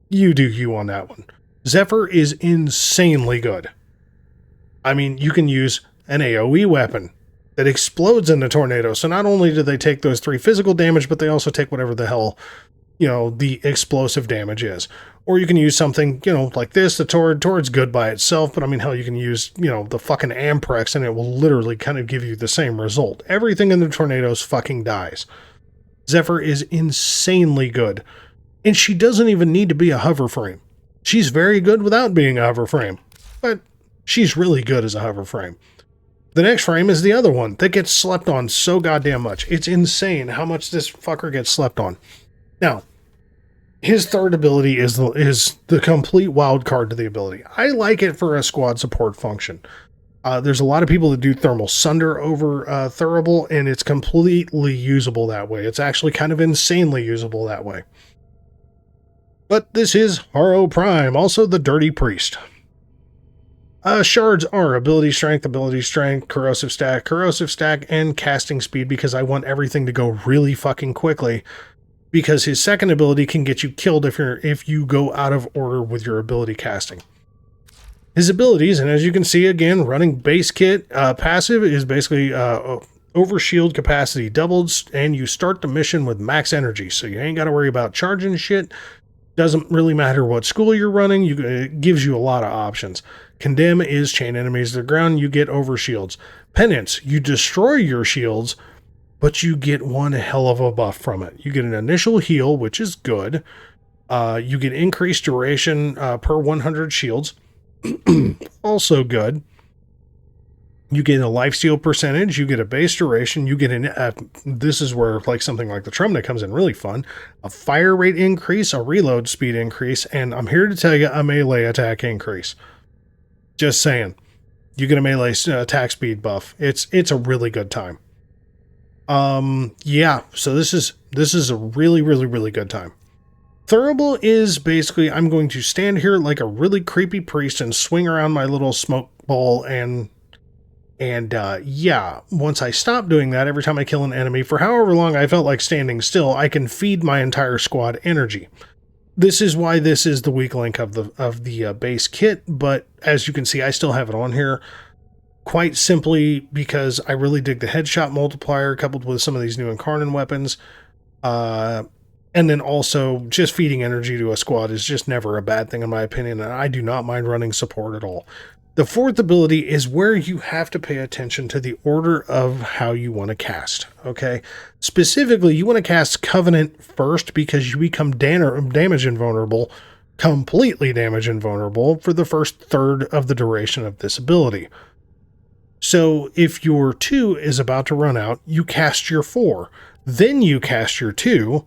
You do you on that one. Zephyr is insanely good. I mean, you can use an AoE weapon that explodes in the tornado. So not only do they take those 3 physical damage, but they also take whatever the hell, the explosive damage is. Or you can use something, like this, the Tord. Tord's good by itself, but I mean, hell, you can use, the fucking Amprex, and it will literally kind of give you the same result. Everything in the tornadoes fucking dies. Zephyr is insanely good. And she doesn't even need to be a hover frame. She's very good without being a hover frame. But she's really good as a hover frame. The next frame is the other one that gets slept on so goddamn much. It's insane how much this fucker gets slept on. Now, his third ability is the complete wild card to the ability. I like it for a squad support function. There's a lot of people that do thermal sunder over Thurible, and it's completely usable that way. It's actually kind of insanely usable that way. But this is Haro Prime, also the Dirty Priest. Shards are ability strength, corrosive stack, and casting speed, because I want everything to go really fucking quickly. Because his second ability can get you killed if you go out of order with your ability casting. His abilities, and as you can see again, running base kit, passive is basically overshield capacity doubled, and you start the mission with max energy, so you ain't got to worry about charging shit. Doesn't really matter what school you're running, it gives you a lot of options. Condemn is chain enemies to the ground, you get overshields. Penance, you destroy your shields, but you get one hell of a buff from it. You get an initial heal, which is good. You get increased duration per 100 shields. Also good. You get a lifesteal percentage. You get a base duration. You get this is where something like the Trumna comes in really fun. A fire rate increase, a reload speed increase, and I'm here to tell you a melee attack increase. Just saying. You get a melee attack speed buff. It's a really good time. Yeah, so this is a really, really, really good time. Thurible is basically, I'm going to stand here like a really creepy priest and swing around my little smoke ball, and yeah, once I stop doing that, every time I kill an enemy, for however long I felt like standing still, I can feed my entire squad energy. This is why this is the weak link of the base kit, but as you can see, I still have it on here. Quite simply because I really dig the headshot multiplier coupled with some of these new Incarnate weapons. And then also just feeding energy to a squad is just never a bad thing in my opinion, and I do not mind running support at all. The fourth ability is where you have to pay attention to the order of how you want to cast, okay? Specifically, you want to cast Covenant first because you become damage invulnerable, completely damage invulnerable for the first third of the duration of this ability. So if your 2 is about to run out, you cast your 4. Then you cast your 2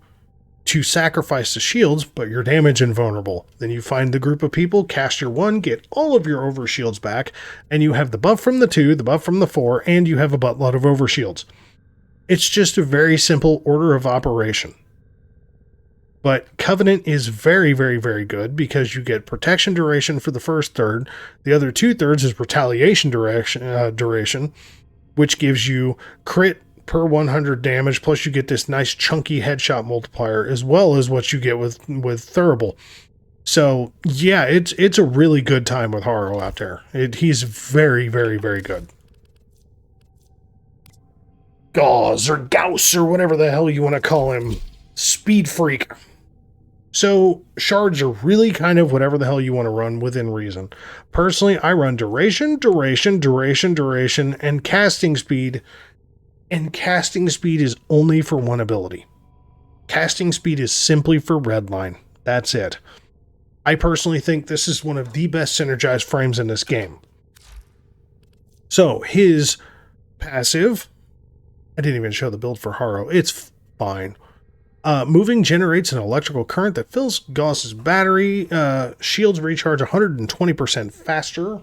to sacrifice the shields, but you're damage invulnerable. Then you find the group of people, cast your 1, get all of your overshields back, and you have the buff from the 2, the buff from the 4, and you have a buttload of overshields. It's just a very simple order of operation. But Covenant is very, very, very good because you get protection duration for the first third. The other 2/3 is retaliation duration, which gives you crit per 100 damage, plus you get this nice chunky headshot multiplier, as well as what you get with Thurible. So yeah, it's a really good time with Haro out there. He's very, very, very good. Gauze or Gauze or whatever the hell you want to call him. Speed freak. So shards are really kind of whatever the hell you want to run within reason. Personally, I run duration, and casting speed And casting speed is only for one ability. Casting speed is simply for redline. That's it. I personally think this is one of the best synergized frames in this game. So his passive, I didn't even show the build for Haro. It's fine. Moving generates an electrical current that fills Gauze's battery. Shields recharge 120% faster.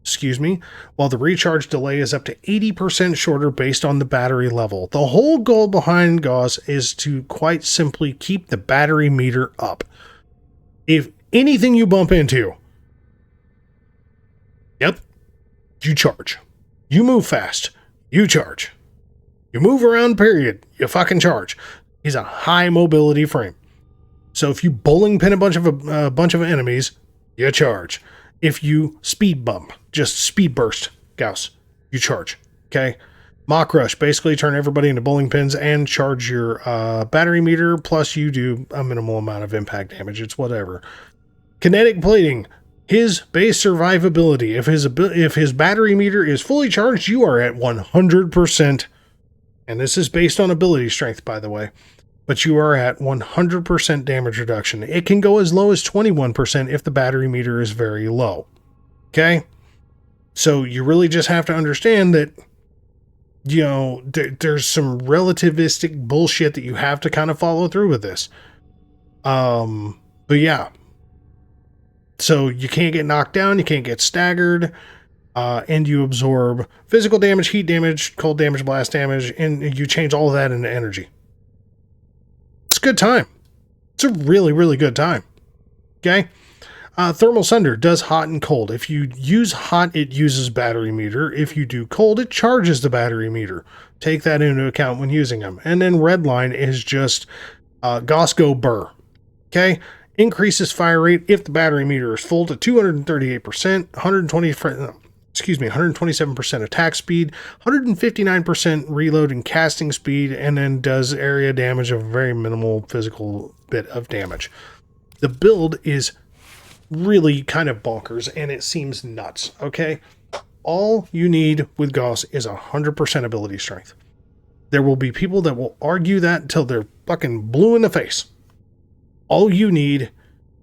Excuse me. While the recharge delay is up to 80% shorter based on the battery level. The whole goal behind Gauze is to quite simply keep the battery meter up. If anything you bump into, yep, you charge. You move fast, you charge. You move around, period, you fucking charge. He's a high mobility frame. So if you bowling pin a bunch of enemies, you charge. If you speed bump, just speed burst, Gauze, you charge. Okay? Mach Rush, basically turn everybody into bowling pins and charge your battery meter, plus you do a minimal amount of impact damage. It's whatever. Kinetic Plating, his base survivability. If his battery meter is fully charged, you are at 100%. And this is based on ability strength, by the way. But you are at 100% damage reduction. It can go as low as 21% if the battery meter is very low. Okay? So you really just have to understand that, you know, there's some relativistic bullshit that you have to kind of follow through with this. But yeah. So you can't get knocked down, you can't get staggered, and you absorb physical damage, heat damage, cold damage, blast damage, and you change all of that into energy. It's a good time. It's a really, really good time. Okay? Thermal Sunder does hot and cold. If you use hot, it uses battery meter. If you do cold, it charges the battery meter. Take that into account when using them. And then Redline is just Gauze Go Burr. Okay? Increases fire rate if the battery meter is full to 238%, 127% attack speed, 159% reload and casting speed, and then does area damage of very minimal physical bit of damage. The build is really kind of bonkers, and it seems nuts, okay? All you need with Gauze is 100% ability strength. There will be people that will argue that until they're fucking blue in the face. All you need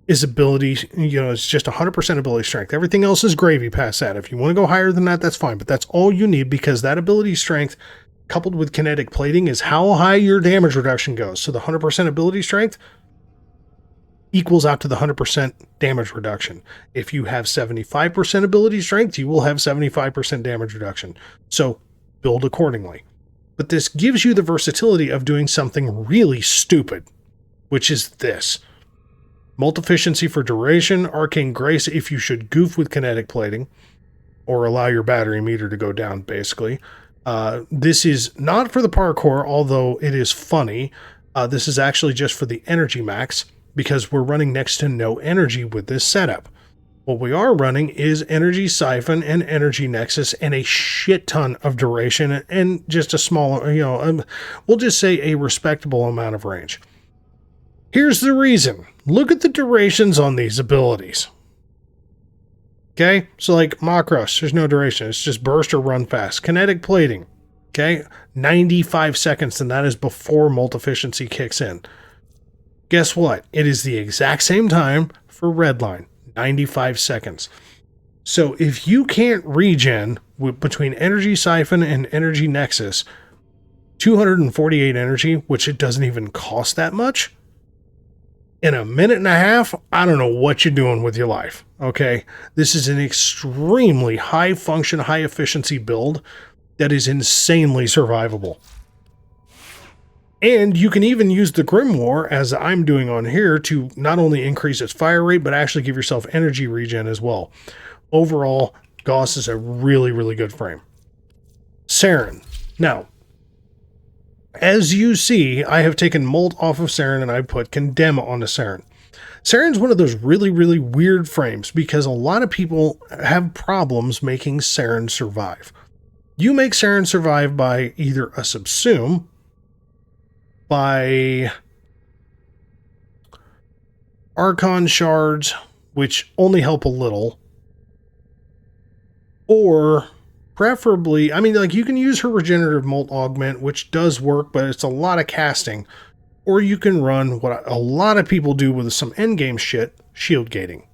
is ability, it's just 100% ability strength. Everything else is gravy past that. If you want to go higher than that, that's fine, but that's all you need, because that ability strength coupled with kinetic plating is how high your damage reduction goes. So the 100% ability strength equals out to the 100% damage reduction. If you have 75% ability strength, you will have 75% damage reduction. So build accordingly. But this gives you the versatility of doing something really stupid, which is this. Multificiency for duration, Arcane Grace if you should goof with kinetic plating, or allow your battery meter to go down, basically. This is not for the parkour, although it is funny. This is actually just for the energy max, because we're running next to no energy with this setup. What we are running is Energy Siphon and Energy Nexus and a shit ton of duration and just a small, we'll just say a respectable amount of range. Here's the reason. Look at the durations on these abilities. Okay, so like Mach Rush, there's no duration. It's just burst or run fast. Kinetic Plating, okay, 95 seconds, and that is before Multificiency kicks in. Guess what? It is the exact same time for Redline, 95 seconds. So if you can't regen between Energy Siphon and Energy Nexus, 248 energy, which it doesn't even cost that much, in a minute and a half, I don't know what you're doing with your life, okay? This is an extremely high function, high efficiency build that is insanely survivable. And you can even use the Grimoire, as I'm doing on here, to not only increase its fire rate, but actually give yourself energy regen as well. Overall, Gauze is a really, really good frame. Sarin. Now, as you see, I have taken Molt off of Sarin and I put Condemn onto Sarin. Sarin's one of those really, really weird frames because a lot of people have problems making Sarin survive. You make Sarin survive by either a subsume, by Archon shards, which only help a little, or preferably, I mean, like, you can use her regenerative molt augment, which does work, but it's a lot of casting. Or you can run what a lot of people do with some endgame shit, shield gating.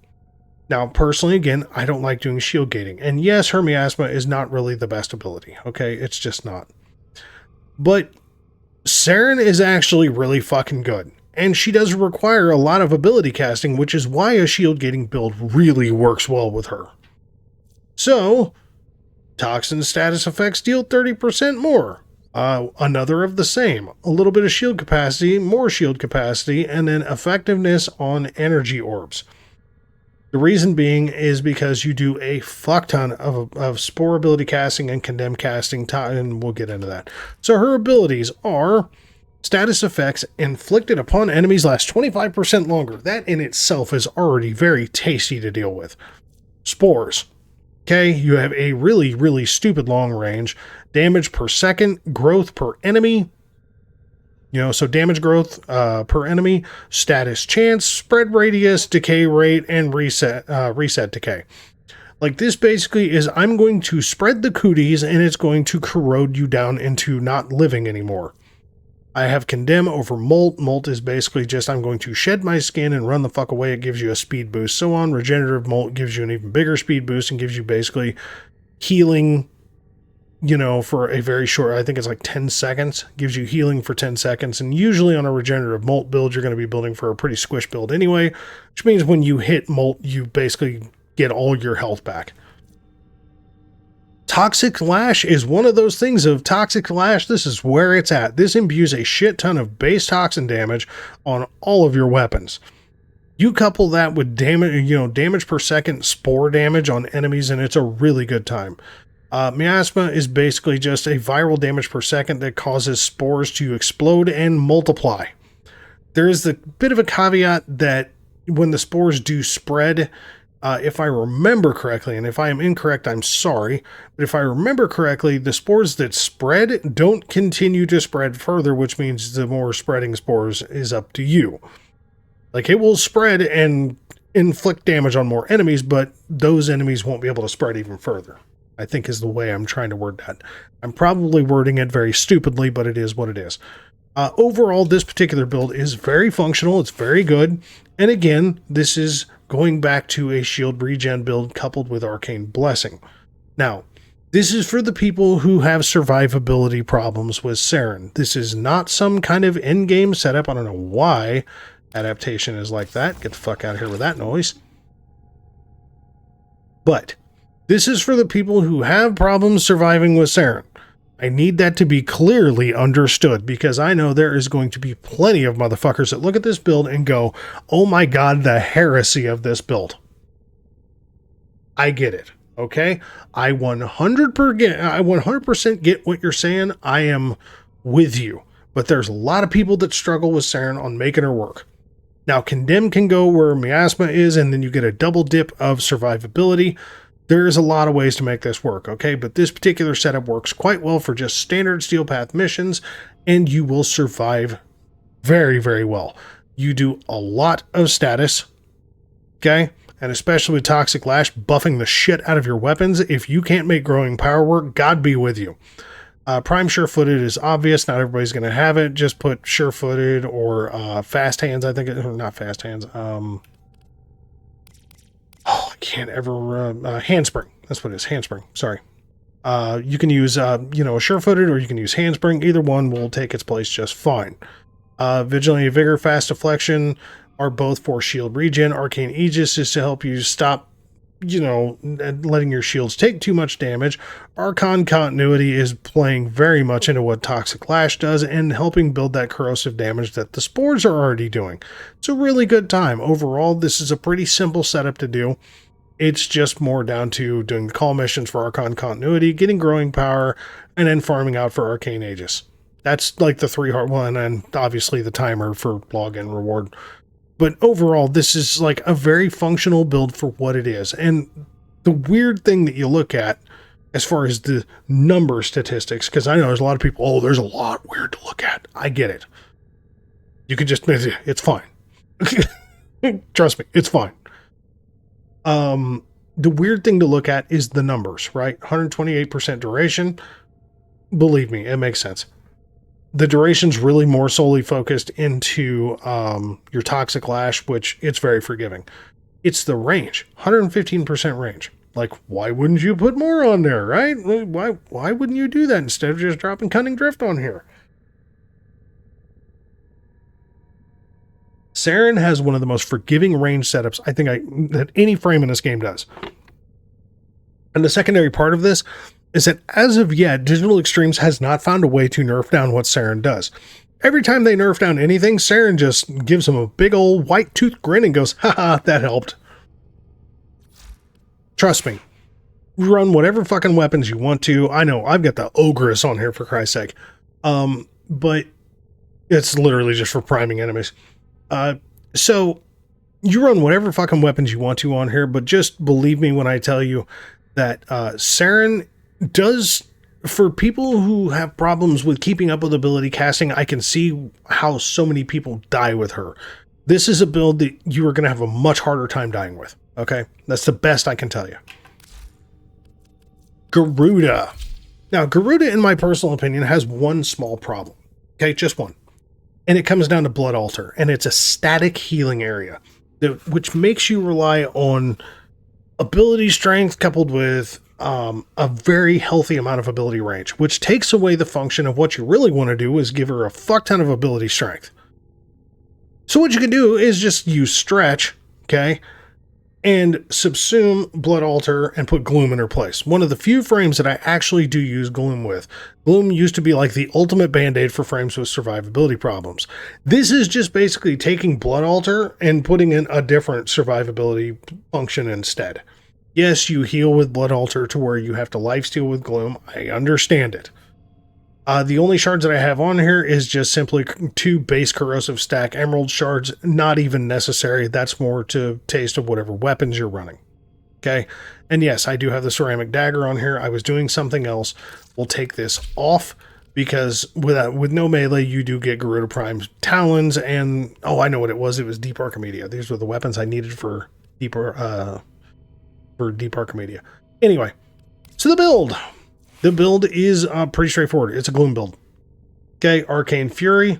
Now, personally, again, I don't like doing shield gating. And yes, her miasma is not really the best ability, okay? It's just not. But Sarin is actually really fucking good. And she does require a lot of ability casting, which is why a shield gating build really works well with her. So, toxin status effects deal 30% more. Another of the same. A little bit of shield capacity, more shield capacity, and then effectiveness on energy orbs. The reason being is because you do a fuck ton of spore ability casting and condemn casting, and we'll get into that. So her abilities are status effects inflicted upon enemies last 25% longer. That in itself is already very tasty to deal with. Spores. Okay, you have a really, really stupid long range. Damage per second, growth per enemy. So damage growth per enemy, status chance, spread radius, decay rate, and reset decay. Like, this basically is, I'm going to spread the cooties and it's going to corrode you down into not living anymore. I have condemn over molt. Molt is basically just, I'm going to shed my skin and run the fuck away. It gives you a speed boost. So on. Regenerative molt gives you an even bigger speed boost and gives you basically healing, for a very short, I think it's like 10 seconds. Gives you healing for 10 seconds. And usually on a regenerative molt build, you're going to be building for a pretty squish build anyway, which means when you hit molt, you basically get all your health back. Toxic Lash is one of those things of Toxic Lash. This is where it's at. This imbues a shit ton of base toxin damage on all of your weapons. You couple that with damage per second spore damage on enemies, and it's a really good time. Miasma is basically just a viral damage per second that causes spores to explode and multiply. There is the bit of a caveat that when the spores do spread, if I remember correctly, and if I am incorrect, I'm sorry, but if I remember correctly, the spores that spread don't continue to spread further, which means the more spreading spores is up to you. Like, it will spread and inflict damage on more enemies, but those enemies won't be able to spread even further, I think is the way I'm trying to word that. I'm probably wording it very stupidly, but it is what it is. Overall, this particular build is very functional. It's very good. And again, this is going back to a shield regen build coupled with Arcane Blessing. Now, this is for the people who have survivability problems with Sarin. This is not some kind of in-game setup. I don't know why adaptation is like that. Get the fuck out of here with that noise. But this is for the people who have problems surviving with Sarin. I need that to be clearly understood, because I know there is going to be plenty of motherfuckers that look at this build and go, oh my god, the heresy of this build. I get it, okay? I 100% get what you're saying. I am with you. But there's a lot of people that struggle with Sarin on making her work. Now, Condemn can go where Miasma is, and then you get a double dip of survivability. There's a lot of ways to make this work, okay? But this particular setup works quite well for just standard Steel Path missions, and you will survive very, very well. You do a lot of status, okay? And especially with Toxic Lash buffing the shit out of your weapons. If you can't make growing power work, God be with you. Prime Sure-Footed is obvious. Not everybody's going to have it. Just put Sure-Footed or Fast Hands, I think. Or not Fast Hands. I can't ever... Handspring. That's what it is. Handspring. Sorry. You can use, Sure-Footed, or you can use Handspring. Either one will take its place just fine. Vigilante Vigor, Fast Deflection are both for shield regen. Arcane Aegis is to help you stop, letting your shields take too much damage. Archon Continuity is playing very much into what Toxic Lash does and helping build that corrosive damage that the spores are already doing. It's a really good time. Overall, this is a pretty simple setup to do. It's just more down to doing the call missions for Archon Continuity, getting growing power, and then farming out for Arcane Aegis. That's like the 3 hard one, and obviously the timer for login reward. But overall, this is like a very functional build for what it is. And the weird thing that you look at as far as the number statistics, because I know there's a lot of people, oh, there's a lot weird to look at. I get it. You could just, it's fine. Trust me, it's fine. the weird thing to look at is the numbers, right? 128% duration. Believe me, it makes sense. The duration's really more solely focused into your Toxic Lash, which it's very forgiving. It's the range, 115% range. Like, why wouldn't you put more on there, right? Why wouldn't you do that instead of just dropping Cunning Drift on here? Sarin has one of the most forgiving range setups I think that any frame in this game does. And the secondary part of this is that as of yet, Digital Extremes has not found a way to nerf down what Sarin does. Every time they nerf down anything, Sarin just gives them a big old white tooth grin and goes, haha, that helped. Trust me, run whatever fucking weapons you want to. I know, I've got the Ogress on here for Christ's sake. But it's literally just for priming enemies. So you run whatever fucking weapons you want to on here, but just believe me when I tell you that Sarin does, for people who have problems with keeping up with ability casting, I can see how so many people die with her. This is a build that you are going to have a much harder time dying with. Okay, that's the best I can tell you. Garuda. Now, Garuda, in my personal opinion, has one small problem. Okay, just one. And it comes down to Blood Altar, and it's a static healing area, which makes you rely on ability strength coupled with a very healthy amount of ability range, which takes away the function of what you really want to do is give her a fuck ton of ability strength. So what you can do is just use Stretch, okay, and subsume Blood Altar and put Gloom in her place. One of the few frames that I actually do use Gloom with. Gloom used to be like the ultimate band-aid for frames with survivability problems. This is just basically taking Blood Altar and putting in a different survivability function instead. Yes, you heal with Blood Altar to where you have to lifesteal with Gloom. I understand it. The only shards that I have on here is just simply 2 base corrosive stack emerald shards. Not even necessary. That's more to taste of whatever weapons you're running. Okay. And yes, I do have the ceramic dagger on here. I was doing something else. We'll take this off because with no melee, you do get Garuda Prime's talons and, oh, I know what it was. It was Deep Archimedia. These were the weapons I needed for Deep Archimedia. Anyway, so the build. The build is pretty straightforward. It's a Gloom build. Okay, Arcane Fury,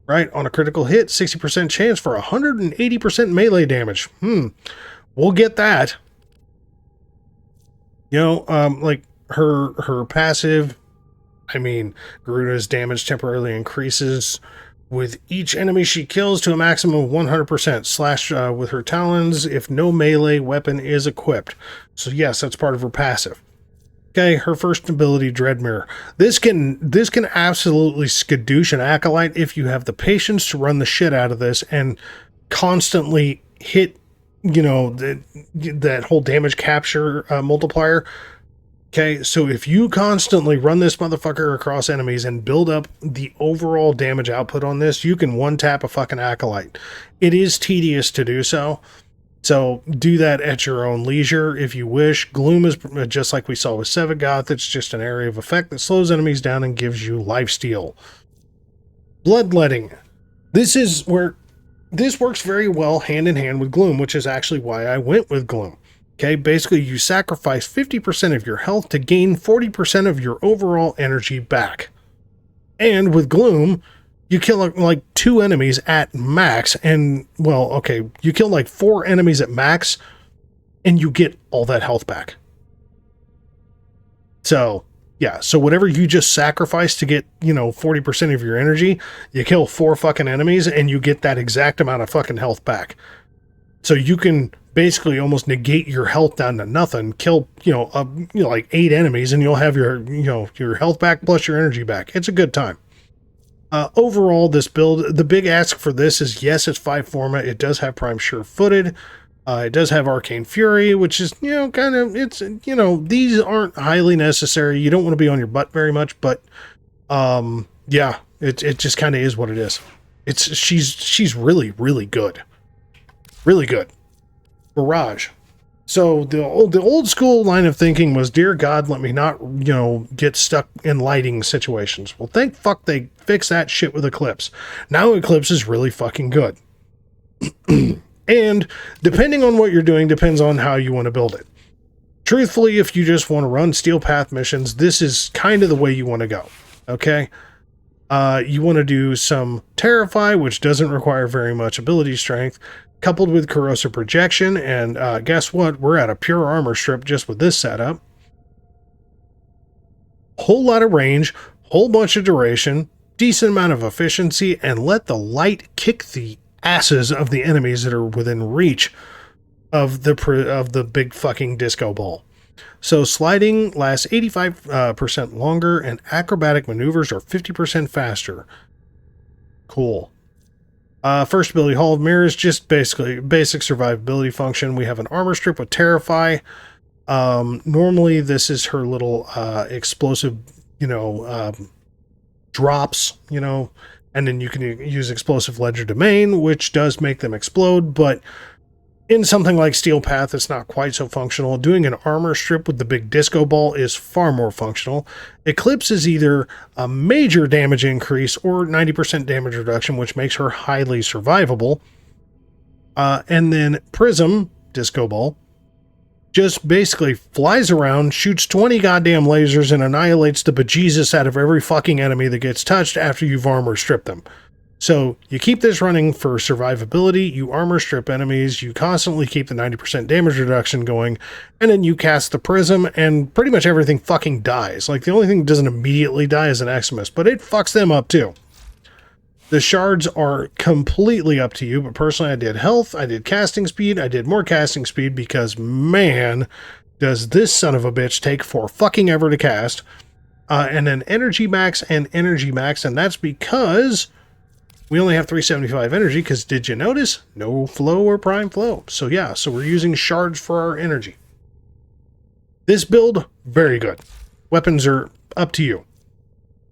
right? On a critical hit, 60% chance for 180% melee damage. We'll get that. You know, like her passive, I mean, Garuda's damage temporarily increases with each enemy she kills to a maximum of 100%. Slash with her talons if no melee weapon is equipped. So yes, that's part of her passive. Okay, her first ability, Dread Mirror. This can absolutely skadoosh an Acolyte if you have the patience to run the shit out of this and constantly hit, you know, that whole damage capture multiplier. Okay, so if you constantly run this motherfucker across enemies and build up the overall damage output on this, you can one-tap a fucking Acolyte. It is tedious to do so. So do that at your own leisure if you wish. Gloom is just like we saw with Sagoth. It's just an area of effect that slows enemies down and gives you lifesteal. Bloodletting. This is where this works very well hand in hand with Gloom, which is actually why I went with Gloom. Okay, basically you sacrifice 50% of your health to gain 40% of your overall energy back. And with Gloom, you kill like 2 enemies at max, and, well, okay, you kill like 4 enemies at max, and you get all that health back. So, yeah, so whatever you just sacrifice to get, you know, 40% of your energy, you kill 4 fucking enemies, and you get that exact amount of fucking health back. So you can basically almost negate your health down to nothing, kill, like 8 enemies, and you'll have your, your health back plus your energy back. It's a good time. Overall, this build, the big ask for this is, yes, it's 5 forma. It does have Prime Sure-Footed. It does have Arcane Fury, which is, kind of, it's, these aren't highly necessary. You don't want to be on your butt very much, but, yeah, it just kind of is what it is. She's really, really good. Really good. Barrage. So the old school line of thinking was, dear God, let me not, get stuck in lighting situations. Well, thank fuck they fixed that shit with Eclipse. Now Eclipse is really fucking good. And depending on what you're doing, depends on how you want to build it. Truthfully, if you just want to run Steel Path missions, this is kind of the way you want to go. Okay? You want to do some Terrify, which doesn't require very much ability strength, coupled with Corrosive Projection, and guess what? We're at a pure armor strip just with this setup. Whole lot of range, whole bunch of duration, decent amount of efficiency, and let the light kick the asses of the enemies that are within reach of the big fucking disco ball. So sliding lasts 85% longer, and acrobatic maneuvers are 50% faster. Cool. First ability, Hall of Mirrors, just basically basic survivability function. We have an armor strip with Terrify. Normally this is her little explosive, drops, and then you can use explosive ledger domain, which does make them explode, but in something like Steel Path, it's not quite so functional. Doing an armor strip with the big disco ball is far more functional. Eclipse is either a major damage increase or 90% damage reduction, which makes her highly survivable. And then Prism, disco ball, just basically flies around, shoots 20 goddamn lasers, and annihilates the bejesus out of every fucking enemy that gets touched after you've armor stripped them. So you keep this running for survivability, you armor strip enemies, you constantly keep the 90% damage reduction going, and then you cast the Prism, and pretty much everything fucking dies. Like, the only thing that doesn't immediately die is an Eximus, but it fucks them up too. The shards are completely up to you, but personally I did health, I did casting speed, I did more casting speed because, man, does this son of a bitch take for fucking ever to cast. And then energy max, and that's because we only have 375 energy, because did you notice? No flow or prime flow. So yeah, so we're using shards for our energy. This build, very good. Weapons are up to you.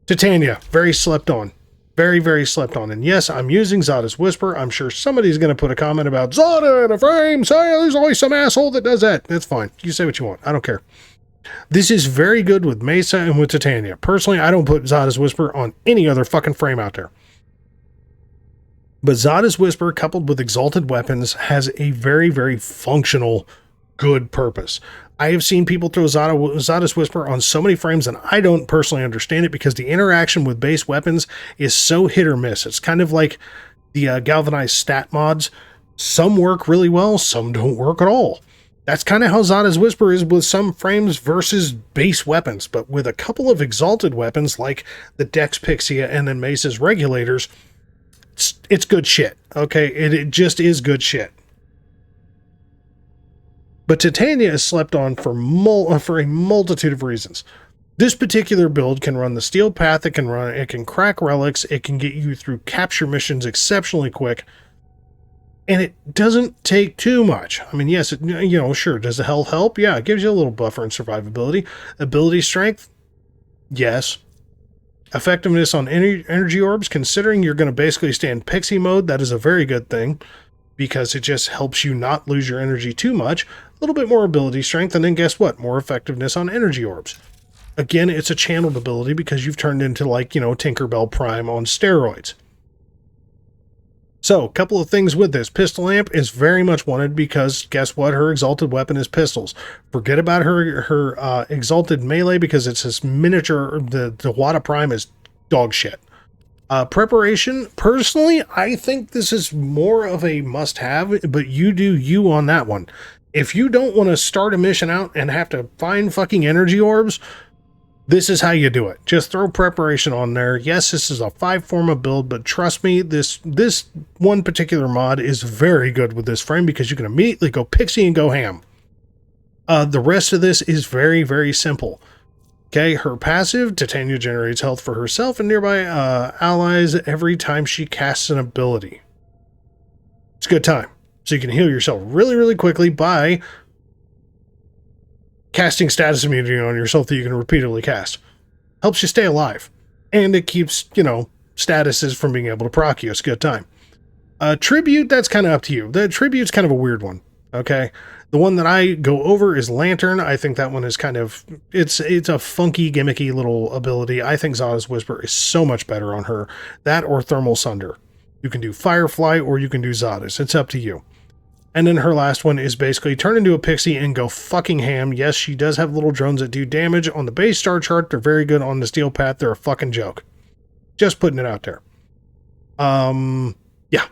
Titania, very slept on. Very, very slept on. And yes, I'm using Zada's Whisper. I'm sure somebody's going to put a comment about Zada in a frame. Say there's always some asshole that does that. That's fine. You say what you want. I don't care. This is very good with Mesa and with Titania. Personally, I don't put Zada's Whisper on any other fucking frame out there. But Zada's Whisper, coupled with Exalted Weapons, has a very, very functional, good purpose. I have seen people throw Zada's Whisper on so many frames, and I don't personally understand it because the interaction with base weapons is so hit or miss. It's kind of like the galvanized stat mods. Some work really well, some don't work at all. That's kind of how Zada's Whisper is with some frames versus base weapons. But with a couple of Exalted weapons, like the Dex Pixia and then Mesa's Regulators, it's good shit, okay? It just is good shit. But Titania is slept on for a multitude of reasons. This particular build can run the Steel Path, it can crack relics, it can get you through capture missions exceptionally quick, and it doesn't take too much. I mean, yes, sure, does the health help? Yeah, it gives you a little buffer in survivability. Ability strength? Yes. Effectiveness on energy orbs, considering you're going to basically stay in pixie mode, that is a very good thing, because it just helps you not lose your energy too much. A little bit more ability strength, and then guess what? More effectiveness on energy orbs. Again, it's a channeled ability because you've turned into, like, Tinkerbell Prime on steroids. So, a couple of things with this. Pistol Amp is very much wanted because, guess what? Her Exalted weapon is pistols. Forget about her Exalted melee because it's this miniature, the Wada Prime is dog shit. Preparation, personally, I think this is more of a must-have, but you do you on that one. If you don't want to start a mission out and have to find fucking energy orbs, this is how you do it. Just throw preparation on there. Yes, this is a 5-forma build, but trust me, this one particular mod is very good with this frame because you can immediately go pixie and go ham. The rest of this is very, very simple. Okay, her passive, Titania generates health for herself and nearby allies every time she casts an ability. It's a good time. So you can heal yourself really, really quickly by casting status immunity on yourself that you can repeatedly cast. Helps you stay alive. And it keeps, statuses from being able to proc you. It's a good time. Tribute, that's kind of up to you. The Tribute's kind of a weird one. Okay? The one that I go over is Lantern. I think that one is kind of, it's a funky, gimmicky little ability. I think Zada's Whisper is so much better on her. That or Thermal Sunder. You can do Firefly or you can do Zada's. It's up to you. And then her last one is basically turn into a pixie and go fucking ham. Yes, she does have little drones that do damage. On the base star chart, they're very good. On the steel path, they're a fucking joke. Just putting it out there. Yeah.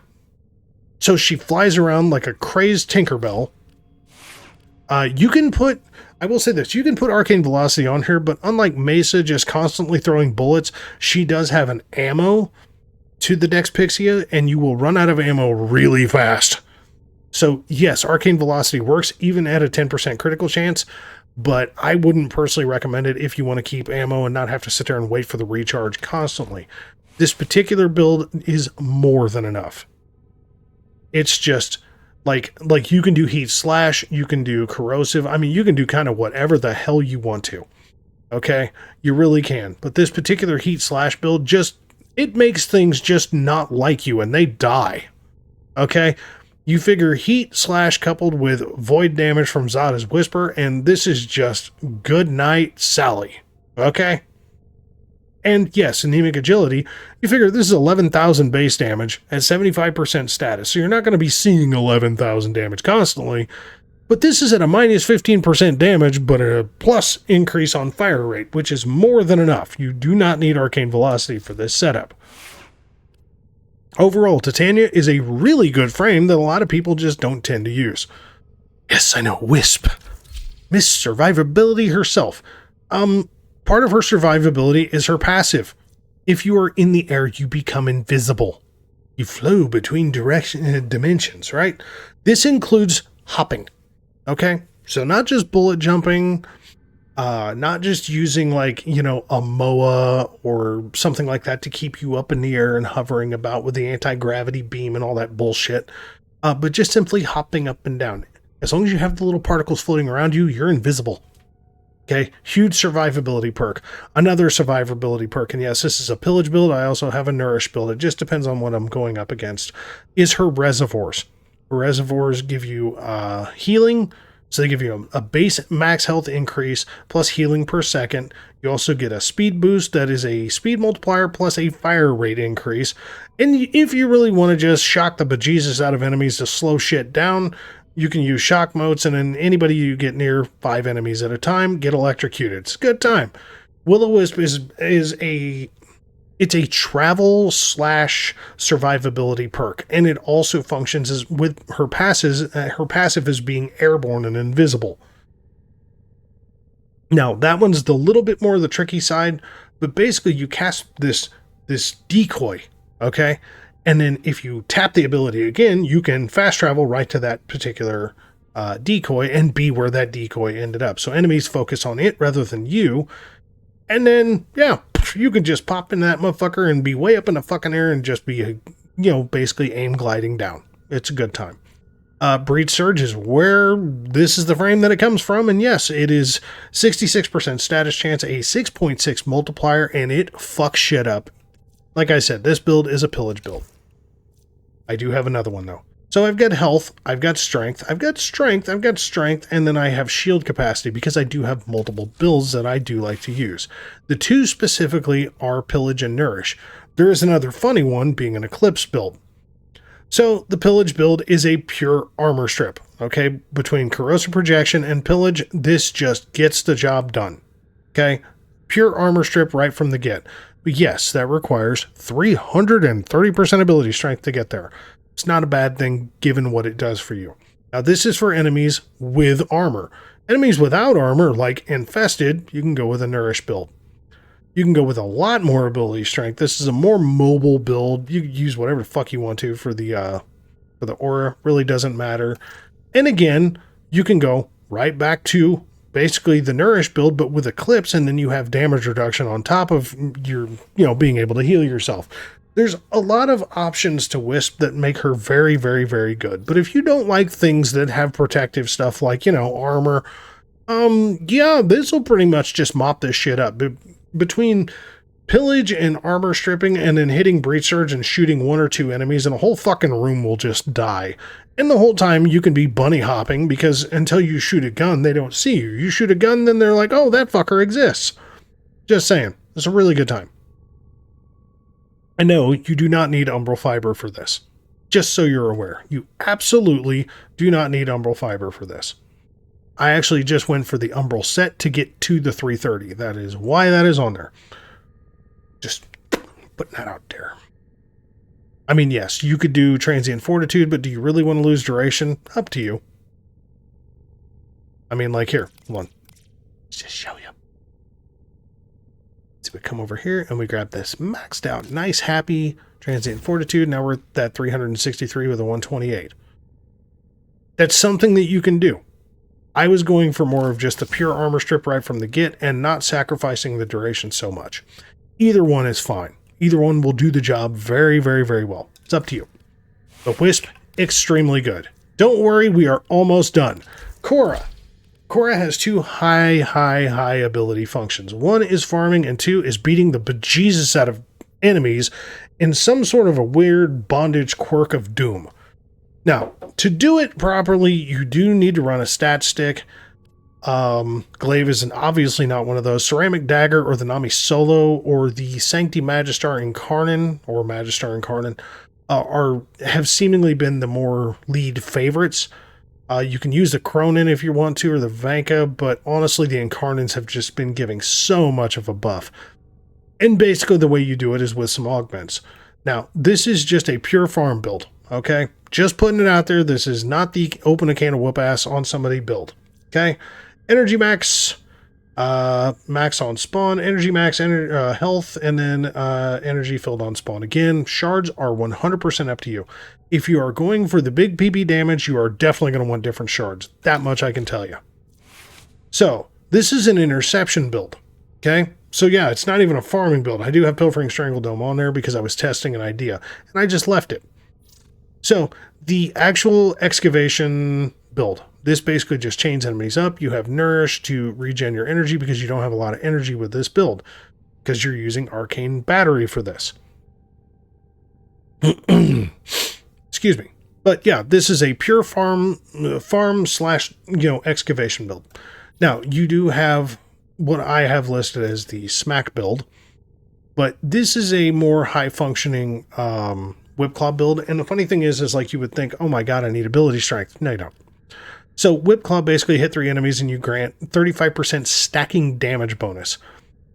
So she flies around like a crazed Tinkerbell. You can put, I will say this, you can put Arcane Velocity on here, but unlike Mesa just constantly throwing bullets, she does have an ammo to the next Pixia, and you will run out of ammo really fast. So yes, Arcane Velocity works even at a 10% critical chance, but I wouldn't personally recommend it if you want to keep ammo and not have to sit there and wait for the recharge constantly. This particular build is more than enough. It's just like you can do heat slash, you can do corrosive. I mean, you can do kind of whatever the hell you want to. Okay? You really can. But this particular heat slash build it makes things just not like you and they die. Okay? You figure heat slash coupled with void damage from Zada's Whisper, and this is just good night, Sally. Okay? And yes, anemic agility, you figure this is 11,000 base damage at 75% status, so you're not going to be seeing 11,000 damage constantly, but this is at a minus 15% damage, but a plus increase on fire rate, which is more than enough. You do not need Arcane Velocity for this setup. Overall, Titania is a really good frame that a lot of people just don't tend to use. Yes, I know, Wisp. Miss Survivability herself. Part of her survivability is her passive. If you are in the air, you become invisible. You flow between dimensions, right? This includes hopping, okay? So not just bullet jumping, not just using like, a MOA or something like that to keep you up in the air and hovering about with the anti-gravity beam and all that bullshit, but just simply hopping up and down. As long as you have the little particles floating around you, you're invisible. Okay, huge survivability perk. Another survivability perk, and yes, this is a pillage build. I also have a nourish build. It just depends on what I'm going up against, is her reservoirs. Reservoirs give you healing, so they give you a base max health increase plus healing per second. You also get a speed boost that is a speed multiplier plus a fire rate increase. And if you really want to just shock the bejesus out of enemies to slow shit down, you can use shock motes, and then anybody you get near 5 enemies at a time get electrocuted. It's a good time. Will-O-Wisp is a travel slash survivability perk, and it also functions as with her passive as being airborne and invisible. Now that one's the little bit more the tricky side, but basically you cast this decoy, okay? And then if you tap the ability again, you can fast travel right to that particular decoy and be where that decoy ended up. So enemies focus on it rather than you. And then, yeah, you can just pop in that motherfucker and be way up in the fucking air and just be, basically aim gliding down. It's a good time. Breed Surge is where this is the frame that it comes from. And yes, it is 66% status chance, a 6.6 multiplier, and it fucks shit up. Like I said, this build is a pillage build. I do have another one though. So I've got health, I've got strength, and then I have shield capacity because I do have multiple builds that I do like to use. The two specifically are pillage and nourish. There is another funny one being an eclipse build. So the pillage build is a pure armor strip. Okay, between corrosive projection and pillage, this just gets the job done. Okay, pure armor strip right from the get. But yes, that requires 330% ability strength to get there. It's not a bad thing given what it does for you. Now this is for enemies with armor. Enemies without armor, like infested, you can go with a nourish build. You can go with a lot more ability strength. This is a more mobile build. You can use whatever the fuck you want to for the aura. Really doesn't matter. And again, you can go right back to basically the nourish build, but with eclipse, and then you have damage reduction on top of your, being able to heal yourself. There's a lot of options to Wisp that make her very, very, very good. But if you don't like things that have protective stuff like, armor, this will pretty much just mop this shit up. Between pillage and armor stripping and then hitting Breed Surge and shooting 1 or 2 enemies, and a whole fucking room will just die. And the whole time you can be bunny hopping because until you shoot a gun, they don't see you. You shoot a gun, then they're like, oh, that fucker exists. Just saying. It's a really good time. I know you do not need umbral fiber for this. Just so you're aware, you absolutely do not need umbral fiber for this. I actually just went for the umbral set to get to the 330. That is why that is on there. Just putting that out there. I mean, yes, you could do transient fortitude, but do you really want to lose duration? Up to you. I mean, like here, hold on. Let's just show you. So we come over here and we grab this maxed out, nice, happy transient fortitude. Now we're at that 363 with a 128. That's something that you can do. I was going for more of just the pure armor strip right from the get and not sacrificing the duration so much. Either one is fine. Either one will do the job very, very, very well. It's up to you. But Wisp, extremely good. Don't worry, we are almost done. Korra. Korra has two high ability functions. One is farming, and two is beating the bejesus out of enemies in some sort of a weird bondage quirk of doom. Now, to do it properly, you do need to run a stat stick. Glaive is obviously not one of those. Ceramic Dagger or the Nami Solo or the Sancti Magistar Incarnon or Magistar Incarnon have seemingly been the more lead favorites. You can use the Cronin if you want to, or the Vanka, but honestly the Incarnons have just been giving so much of a buff. And basically the way you do it is with some augments. Now, this is just a pure farm build, okay? Just putting it out there. This is not the open a can of whoop ass on somebody build, okay? Energy max, max on spawn, energy max, health, and then energy filled on spawn. Again, shards are 100% up to you. If you are going for the big PP damage, you are definitely going to want different shards. That much I can tell you. So, this is an interception build, okay? So yeah, it's not even a farming build. I do have Pilfering Strangledome on there because I was testing an idea, and I just left it. So, the actual excavation build. This basically just chains enemies up. You have Nourish to regen your energy because you don't have a lot of energy with this build because you're using Arcane Battery for this. Excuse me. But yeah, this is a pure farm slash, excavation build. Now, you do have what I have listed as the Smack build, but this is a more high-functioning Whipclaw build. And the funny thing is like you would think, oh my god, I need ability strength. No, you don't. So Whipclaw basically hit 3 enemies and you grant 35% stacking damage bonus.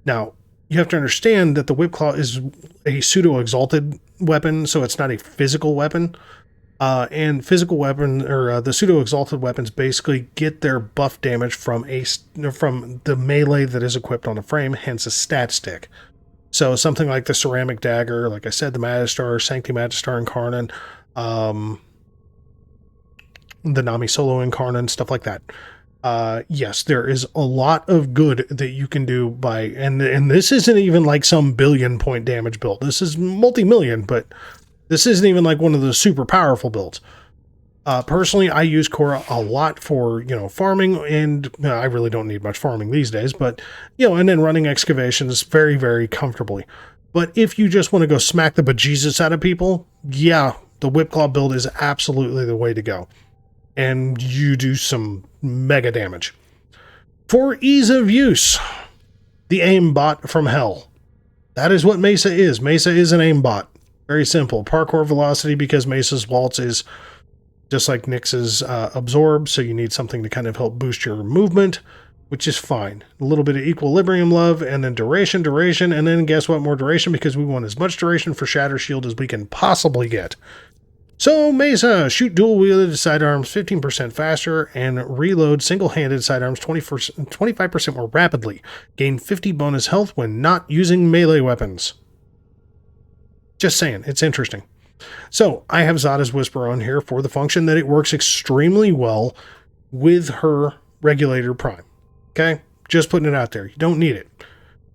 Now, you have to understand that the Whipclaw is a pseudo-exalted weapon, so it's not a physical weapon. And physical weapon, or the pseudo-exalted weapons basically get their buff damage from the melee that is equipped on a frame, hence a stat stick. So something like the Ceramic Dagger, like I said, the Magistar, Sancti Magistar Incarnon, the Nami Solo Incarnon, stuff like that. Yes, there is a lot of good that you can do by, and this isn't even like some billion point damage build. This is multi-million, but this isn't even like one of the super powerful builds. Personally, I use Korra a lot for, farming, and I really don't need much farming these days, but, and then running excavations very, very comfortably. But if you just want to go smack the bejesus out of people, yeah, the Whipclaw build is absolutely the way to go. And you do some mega damage. For ease of use, the aimbot from hell. That is what Mesa is. Mesa is an aimbot. Very simple. Parkour velocity, because Mesa's waltz is just like Nyx's absorb, so you need something to kind of help boost your movement, which is fine. A little bit of equilibrium love, and then duration, and then guess what? More duration, because we want as much duration for Shatter Shield as we can possibly get. So, Mesa, shoot dual-wielded sidearms 15% faster, and reload single-handed sidearms 25% more rapidly. Gain 50 bonus health when not using melee weapons. Just saying, it's interesting. So, I have Zada's Whisper on here for the function that it works extremely well with her Regulator Prime. Okay? Just putting it out there. You don't need it.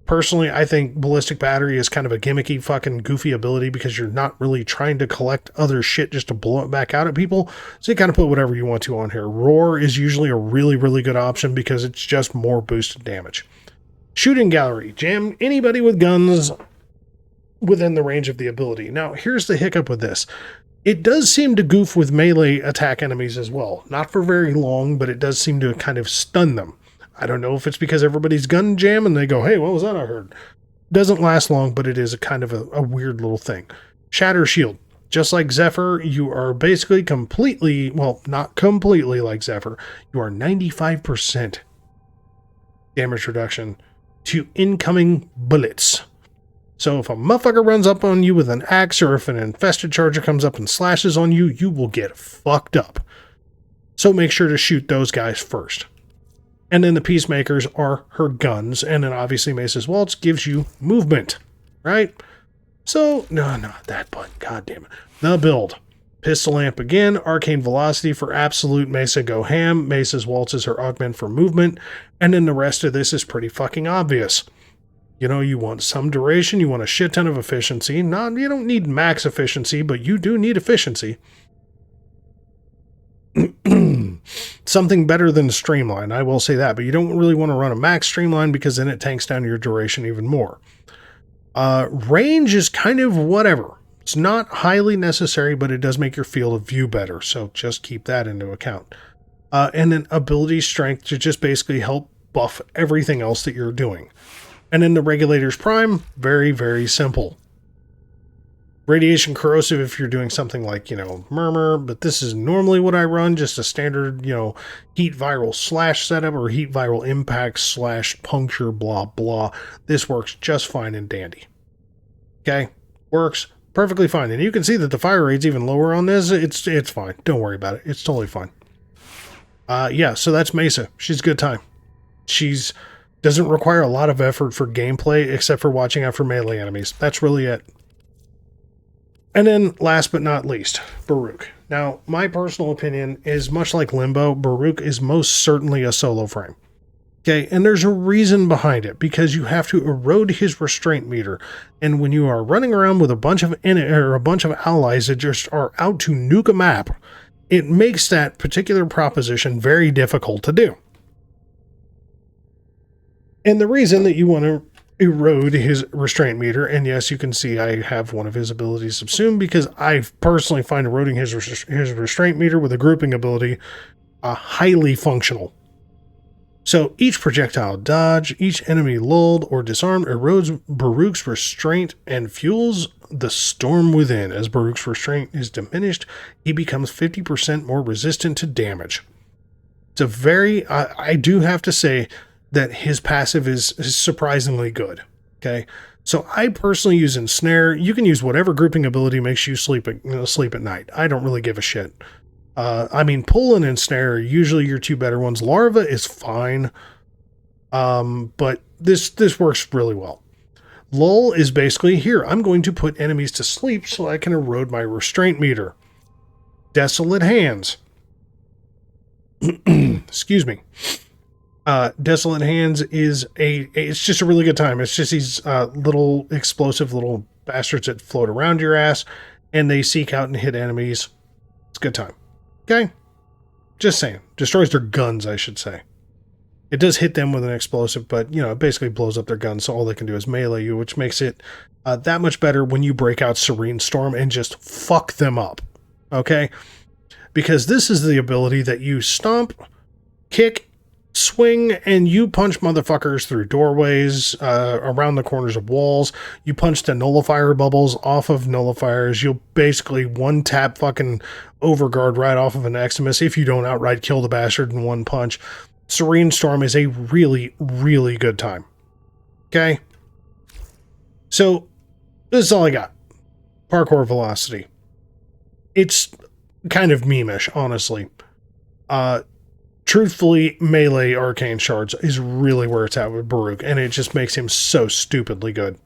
Personally, I think Ballistic Battery is kind of a gimmicky fucking goofy ability because you're not really trying to collect other shit just to blow it back out at people. So you kind of put whatever you want to on here. Roar is usually a really, really good option because it's just more boosted damage. Shooting Gallery. Jam anybody with guns within the range of the ability. Now, here's the hiccup with this. It does seem to goof with melee attack enemies as well. Not for very long, but it does seem to kind of stun them. I don't know if it's because everybody's gun jam and they go, hey, what was that I heard? Doesn't last long, but it is a kind of a weird little thing. Shatter Shield. Just like Zephyr, you are basically completely, well, not completely like Zephyr, you are 95% damage reduction to incoming bullets. So if a motherfucker runs up on you with an axe, or if an infested charger comes up and slashes on you, you will get fucked up. So make sure to shoot those guys first. And then the Peacemakers are her guns, and then obviously Mesa's Waltz gives you movement, right? So, no, not that button, god damn it. The build. Pistol Lamp again, Arcane Velocity for absolute Mesa go ham, Mesa's Waltz is her augment for movement, and then the rest of this is pretty fucking obvious. You know, you want some duration, you want a shit ton of efficiency. You don't need max efficiency, but you do need efficiency. Something better than Streamline, I will say that, but you don't really want to run a max Streamline because then it tanks down your duration even more. Range is kind of whatever. It's not highly necessary, but it does make your field of view better, so just keep that into account. And then ability strength to just basically help buff everything else that you're doing. And then the Regulator's Prime, very, very simple. Radiation Corrosive if you're doing something like, Murmur, but this is normally what I run, just a standard, Heat Viral Slash setup or Heat Viral Impact / Puncture, blah, blah. This works just fine and dandy. Okay? Works perfectly fine. And you can see that the fire rate's even lower on this. It's fine. Don't worry about it. It's totally fine. Yeah, so that's Mesa. She's a good time. She's doesn't require a lot of effort for gameplay except for watching out for melee enemies. That's really it. And then, last but not least, Baruch. Now, my personal opinion is much like Limbo, Baruch is most certainly a solo frame. Okay, and there's a reason behind it, because you have to erode his restraint meter, and when you are running around with a bunch of allies that just are out to nuke a map, it makes that particular proposition very difficult to do. And the reason that you want to erode his restraint meter, and yes, you can see I have one of his abilities subsumed, because I personally find eroding his restraint meter with a grouping ability highly functional. So each projectile dodge, each enemy lulled or disarmed erodes Baruch's restraint and fuels the storm within. As Baruch's restraint is diminished, he becomes 50% more resistant to damage. It's a very, I do have to say that his passive is surprisingly good. Okay, so I personally use Ensnare. You can use whatever grouping ability makes you sleep at night. I don't really give a shit. Pull and Ensnare are usually your two better ones. Larva is fine, but this works really well. Lull is basically, here, I'm going to put enemies to sleep so I can erode my restraint meter. Desolate Hands. Excuse me. Desolate Hands is it's just a really good time. It's just these little explosive little bastards that float around your ass, and they seek out and hit enemies. It's a good time. Okay? Just saying. Destroys their guns, I should say. It does hit them with an explosive, but, it basically blows up their guns, so all they can do is melee you, which makes it that much better when you break out Serene Storm and just fuck them up. Okay? Because this is the ability that you stomp, kick, swing, and you punch motherfuckers through doorways, around the corners of walls. You punch the nullifier bubbles off of nullifiers. You'll basically one-tap fucking Overguard right off of an Eximus if you don't outright kill the bastard in one punch. Serene Storm is a really, really good time. Okay? So, this is all I got. Parkour Velocity. It's kind of meme-ish, honestly. Truthfully, melee arcane shards is really where it's at with Baruch, and it just makes him so stupidly good.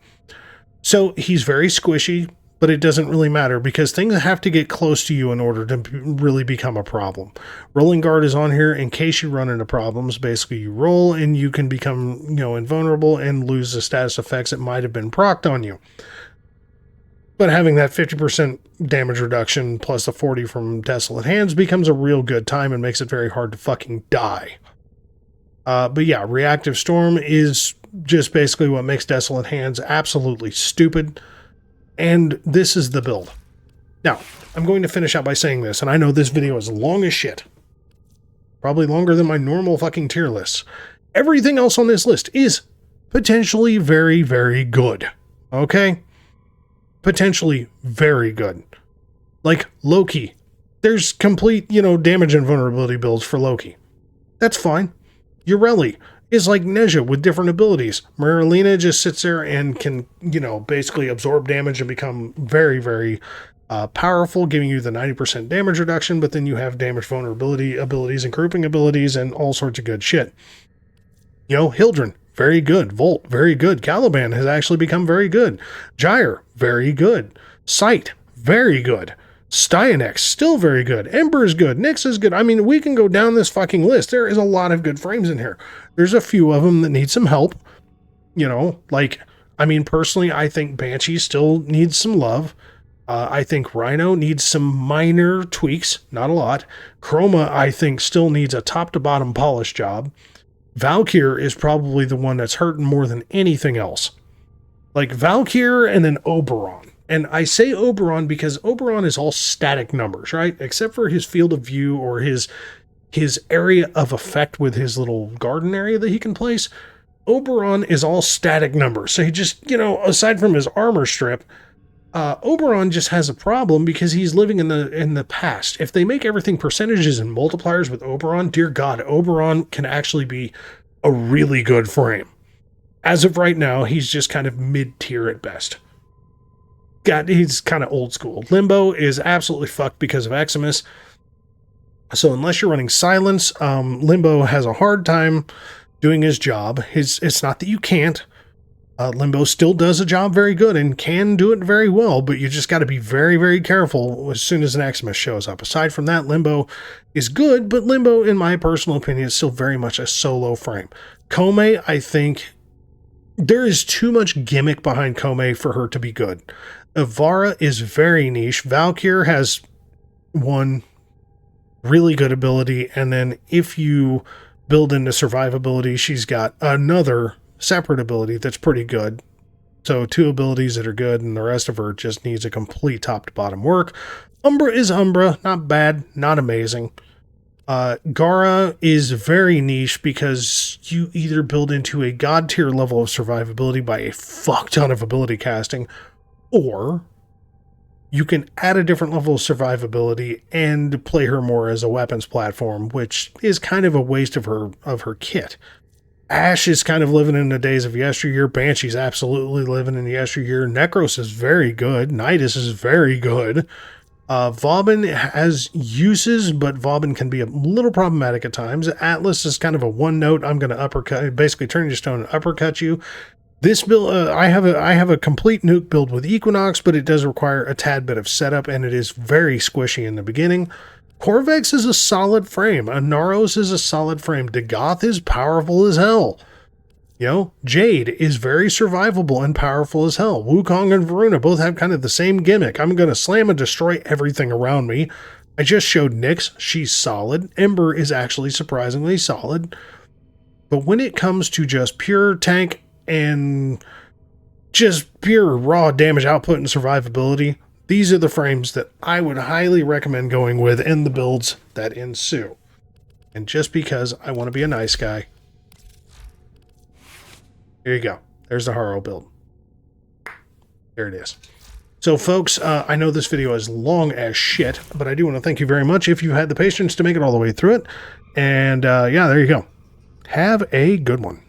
So he's very squishy, but it doesn't really matter because things have to get close to you in order to really become a problem. Rolling Guard is on here in case you run into problems. Basically, you roll and you can become, invulnerable and lose the status effects that might have been procced on you. But having that 50% damage reduction plus the 40 from Desolate Hands becomes a real good time and makes it very hard to fucking die. But yeah, Reactive Storm is just basically what makes Desolate Hands absolutely stupid. And this is the build. Now, I'm going to finish out by saying this, and I know this video is long as shit. Probably longer than my normal fucking tier lists. Everything else on this list is potentially very, very good. Okay? Potentially very good. Like Loki. There's complete, damage and vulnerability builds for Loki. That's fine. Ureli is like Neja with different abilities. Marilena just sits there and can, basically absorb damage and become very, very powerful, giving you the 90% damage reduction, but then you have damage vulnerability abilities and grouping abilities and all sorts of good shit. Hildren, very good. Volt, very good. Caliban has actually become very good. Gyre, very good. Sight, very good. Styanex, still very good. Ember is good. Nyx is good. I mean, we can go down this fucking list. There is a lot of good frames in here. There's a few of them that need some help. Personally, I think Banshee still needs some love. I think Rhino needs some minor tweaks, not a lot. Chroma, I think, still needs a top-to-bottom polish job. Valkyr is probably the one that's hurting more than anything else. Like Valkyr and then Oberon. And I say Oberon because Oberon is all static numbers, right? Except for his field of view or his area of effect with his little garden area that he can place. Oberon is all static numbers. So he just, aside from his armor strip, Oberon just has a problem because he's living in the past. If they make everything percentages and multipliers with Oberon, dear God, Oberon can actually be a really good frame. As of right now, he's just kind of mid-tier at best. He's kind of old school. Limbo is absolutely fucked because of Eximus. So unless you're running Silence, Limbo has a hard time doing his job. It's not that you can't. Limbo still does a job very good and can do it very well, but you just got to be very, very careful as soon as an Eximus shows up. Aside from that, Limbo is good, but Limbo, in my personal opinion, is still very much a solo frame. Kome, I think there is too much gimmick behind Kome for her to be good. Ivara is very niche. Valkyr has one really good ability, and then if you build into survivability, she's got another separate ability that's pretty good. So 2 abilities that are good, and the rest of her just needs a complete top to bottom work. Umbra is Umbra, not bad, not amazing. Gara is very niche because you either build into a god tier level of survivability by a fuck ton of ability casting, or you can add a different level of survivability and play her more as a weapons platform, which is kind of a waste of her kit. Ashe is kind of living in the days of yesteryear. Banshee's absolutely living in yesteryear. Necros is very good. Nidus is very good. Vauban has uses, but Vauban can be a little problematic at times. Atlas is kind of a one note. I'm going to uppercut, basically turn your stone and uppercut you. This build, I have a complete nuke build with Equinox, but it does require a tad bit of setup, and it is very squishy in the beginning. Corvex is a solid frame. Anaros is a solid frame. Dagoth is powerful as hell. Jade is very survivable and powerful as hell. Wukong and Varuna both have kind of the same gimmick. I'm going to slam and destroy everything around me. I just showed Nyx. She's solid. Ember is actually surprisingly solid. But when it comes to just pure tank and just pure raw damage output and survivability, these are the frames that I would highly recommend going with in the builds that ensue. And just because I want to be a nice guy, here you go. There's the Haro build. There it is. So folks, I know this video is long as shit, but I do want to thank you very much if you had the patience to make it all the way through it. And yeah, there you go. Have a good one.